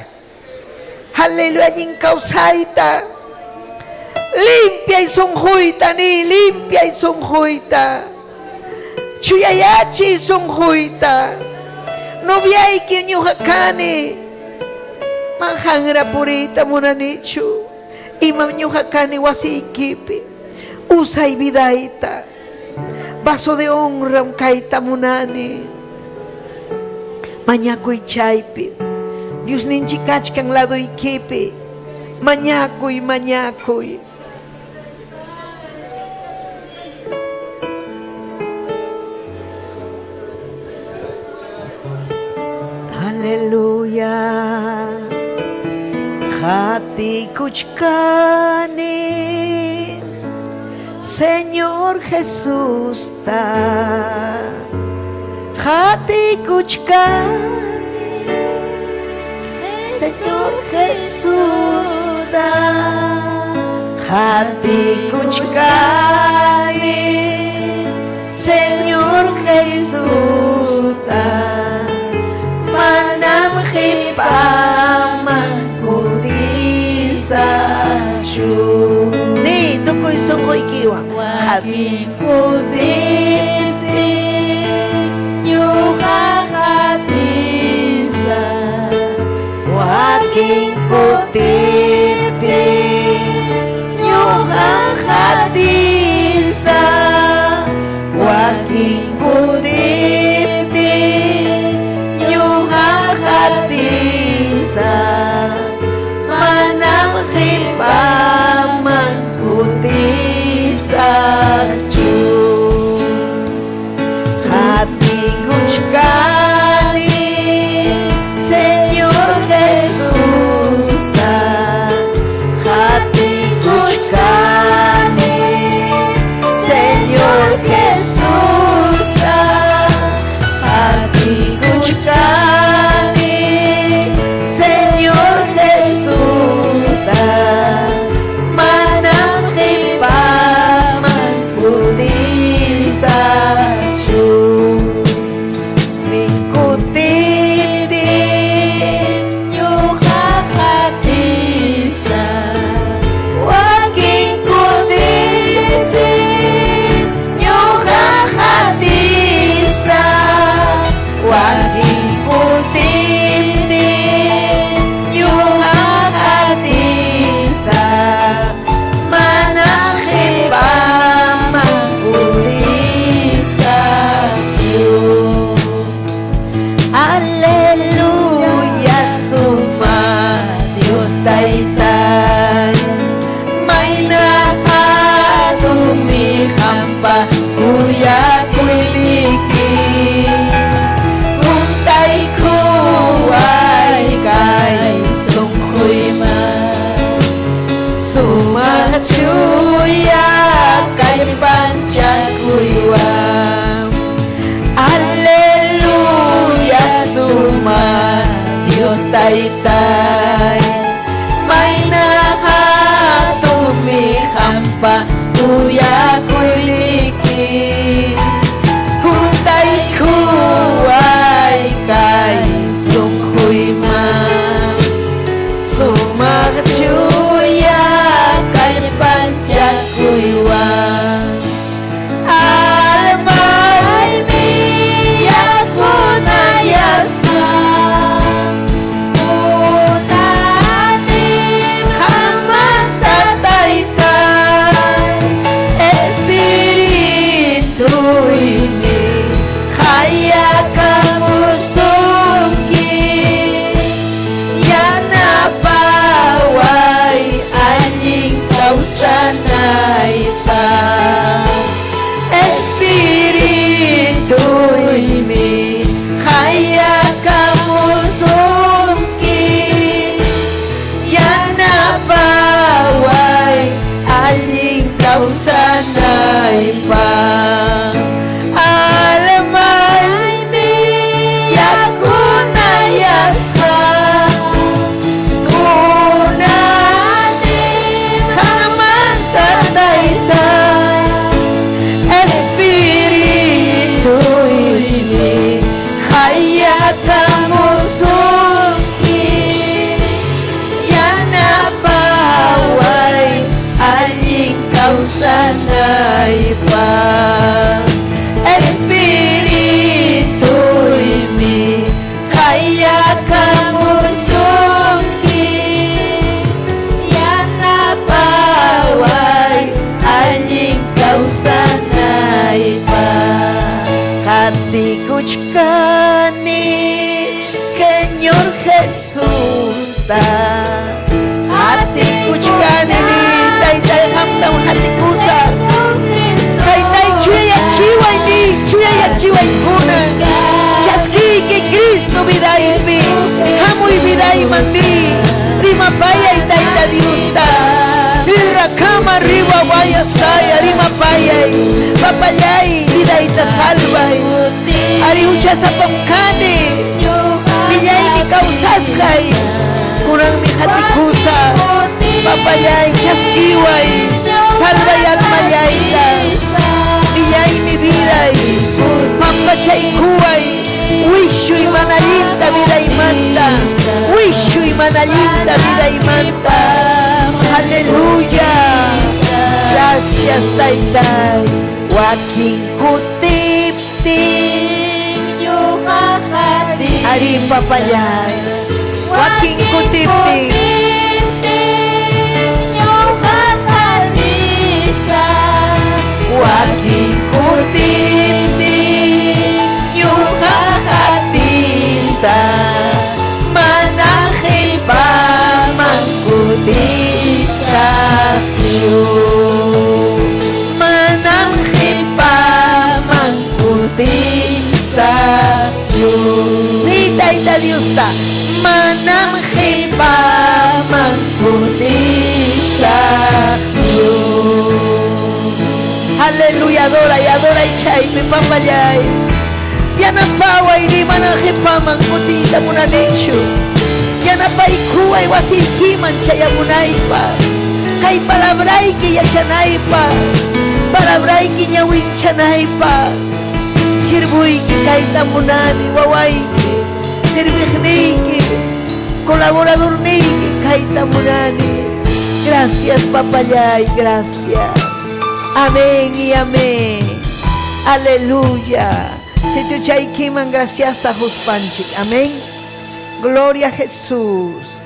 haleluya allin kawsayta, limpiay sonjuyta ni, limpiay sonjuyta, chuyayachiy sonjuyta, noviayki ñuqa kani, manhanra purita munanichu, ima ñuqa kani wasiykipi usay vidayta vaso de honra kayta munani mañakuy chaypi Dios ninchik kachkan laduykipi mañakuy aleluya. Hati kuchkani Señor Jesús ta Hati kuchkani Señor Jesús ta Hati kuchkani Señor Jesús ta Manam hipaman ni tukoy songoy kiwa Joaquín kutipti ñuqa qatisa Joaquín kutipti ñuqa qatisa Joaquín kutipti ñuqa qatisa manam hipaman kutisaqchu hati kuchkani Señor Jesús ta tay may nakatumihamba tuya kuliki hunday kuay kay sunghuy man sumakchuya kay panchakuywan almay miyak ko na yasna unanin hamatataytay Espiritu ini kaya kamusuki yan napaway aling kausanay pa Espiritu ini kaya kamusuki yan napaway aling kausanay pa alamay miyak ko na yasna kunanin hamatataytay Espiritu ini kaya kamusuki yan napaway aling kausanay pa Espiritu ini kaya kamusuki yan napaway aling kausanay pa Katikuch kani Señor Jesús ta Katikuch kani Taytay hamdam hatikusa Taytay chuya chiway ni chuya ya chiway kuna Chaski que Cristo vida en mí Hamuy vida y mandi Rima paya y Tayta Dios ta Ira kama riwa waya saya Rima paya Papayay vida y ta salvay Ari ucha sa pamkani Pillay mi kausaskay Kurang mi hatikusa Papayay chaskiway Salvay almayay ta Pillay mi viday Pampachay kuway Wishu y manalinta vida y manta Wishu y manalinta vida y manta Aleluya Gracias Taytay Waking kutip-tip Ari papayay Waking kutip-tip Waking kutip-tip Yuhahatisa Manangin pa mangkutisa Manangin pa mangkutisa Ni Tayta Dios ta Manangin pa mangkutisa Aleluya, adora y chay, mi papayay. Yanapawa y di manangipamang kutita muna dicho. Yanapaikuwa y wasikiman chayamunaypa. Kay palabray ki yachanaypa. Palabray ki ñawinchanaypa. Sirbuy ki kay tamunani waway ki. Sirvijniki, colaborador niki kay tamunani. Gracias papayay, gracias. Amén y amén. Aleluya. Si tu chaykiman gracias ta huspanchik. Amén. Gloria a Jesús.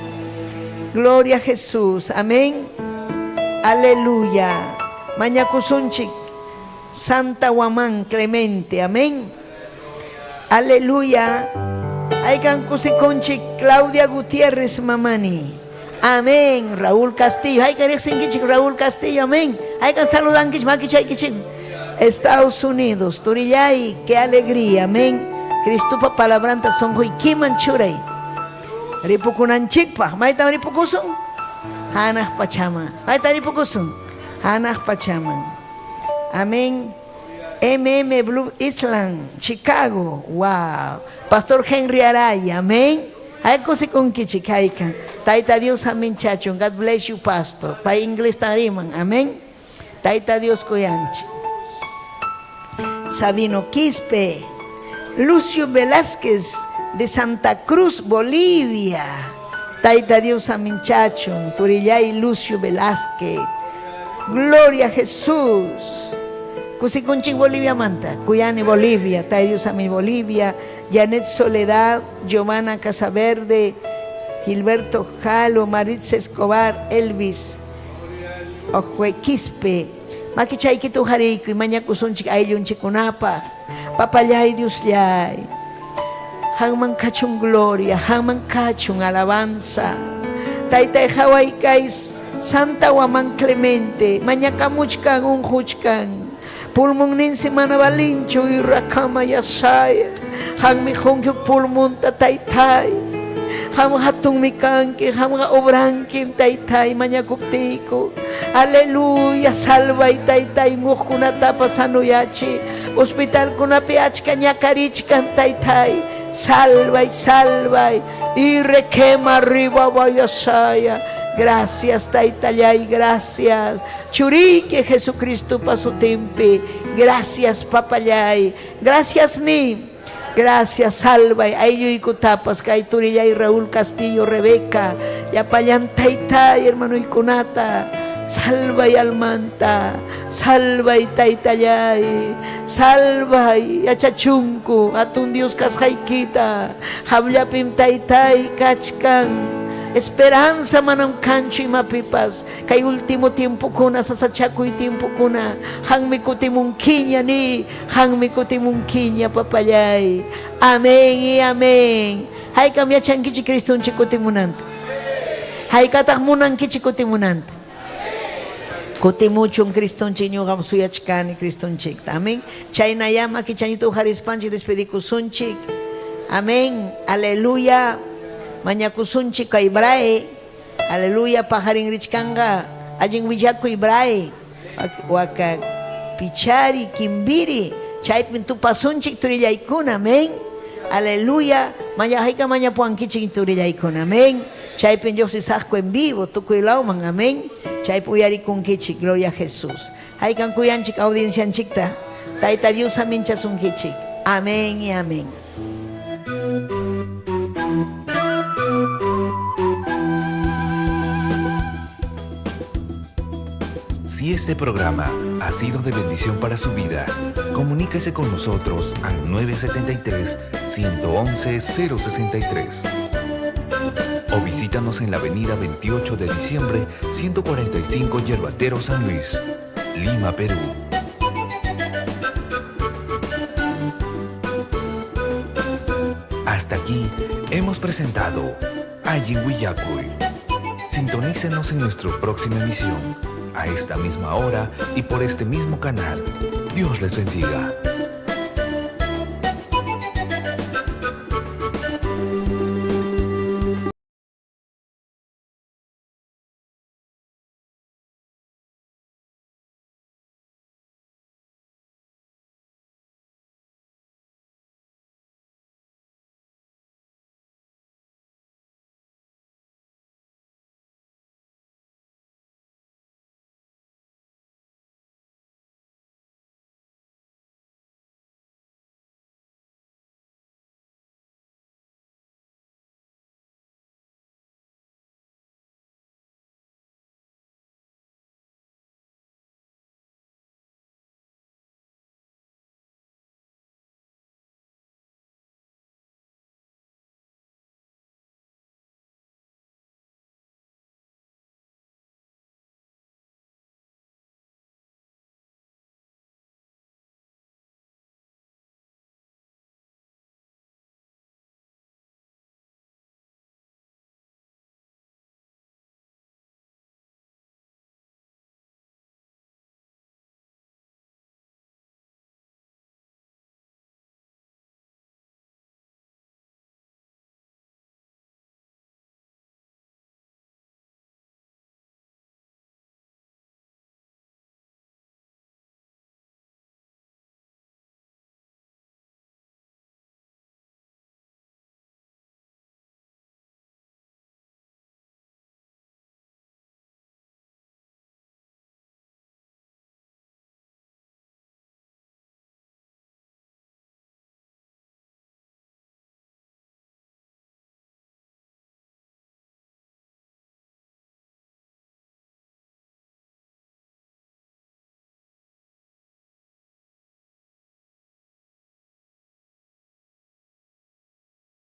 Gloria a Jesús. Amén. Aleluya. Mañakusunchik. Santa Guamán Clemente. Amén. Aleluya. Aykan kusikonchik Claudia Gutiérrez Mamani. Amén. Raúl Castillo. Hay que decir Raúl Castillo. Amén. Hay que saludar que Estados Unidos. Turillay. Qué alegría. Amén. Cristo pa palabranta son hoy kiman churay. Ripukunan chikpa. Maita ripukusun. Hanah pachama. Maita ripukusun. Hanah pachama. Amén. Blue Island, Chicago. Wow. Pastor Henry Araya. Amén. Hay cosas con kichikaikan. Taita Dios amén chachon. God bless you, pastor. Pa inglés tariman. Amén. Taita Dios koyanchi. Sabino Quispe. Lucio Velázquez de Santa Cruz, Bolivia. Taita Dios amén chachon. Turillay Lucio Velázquez. Gloria a Jesús. Cusiconchi Bolivia manta. Cuyani Bolivia. Taita Dios amén Bolivia. Janet Soledad, Giovanna Casaverde, Gilberto Jalo, Maritza Escobar, Elvis, Ojue Quispe, Makichay Kitujariko, y Mañacusunchik Ayun Chikunapa, Papayay Dios Yay, Hangman Kachun Gloria, Hangman Kachun Alabanza, Taita Hawaii Kais, Santa Waman Clemente, Mañacamuchkan Unjuchkan, Pulmon ninsi manabalincho y rakama yasaya. Hang mi hongyok pulmon tataytay. Ham hatung mi kanki, ham obrankim taytay mañakuptiko. Aleluya, salva y taytay ngukuna tapa sanuyachi. Hospital kuna piachka ñakarichkan taytay. Salva y requema arriba vayasaya. Gracias, Taitayay, gracias. Churique Jesucristo paso tempe. Gracias, Papayay. Gracias, Ni. Gracias, salva. Ayo y Cutapas, Kaituriyay, Raúl Castillo, Rebeca. Yapayan Taitay, hermano Iconata. Salva y Almanta. Salva y Taitayay. Salva y Achachunku. Atun Dios Casjaikita. Hablapim Taitay, Kachkan. Esperanza manang cancho y mapipas. Kay último tiempo kuna sa sachaco y tiempo kuna. Hang mi kutimunkinya ni. Hang mi kutimunkinya papayay. Amén y amén. Hay kami chankichi Cristo un chikutimunante. Hay katakmunan kichikutimunante. Kutimuchon Criston chinyo gam suyachkani Criston chik. Amén. Chaynayama kichanito harispanchi despedikusunchik. Amén. Aleluya. Mañakusunchi kaibrae, aleluya, pajaring richkanga, ajing wijaku ibrae, waka pichari, kimbiri, chay pintu pasunchi turillaykuna, amén, aleluya, mañahaika mañapuankichi turillaykuna, amén, chay pin yo sisajko en vivo, tukuilauman, amén, chay puyari kunkichi, gloria a Jesús, haikan kuyanchik audiencianchikta, taita Dios amin chasunkichik, amén y amén. Si este programa ha sido de bendición para su vida, comuníquese con nosotros al 973-111-063 o visítanos en la avenida 28 de diciembre, 145 Yerbatero, San Luis, Lima, Perú. Hasta aquí hemos presentado Ayin Willacuy. Sintonícenos en nuestra próxima emisión, a esta misma hora y por este mismo canal. Dios les bendiga.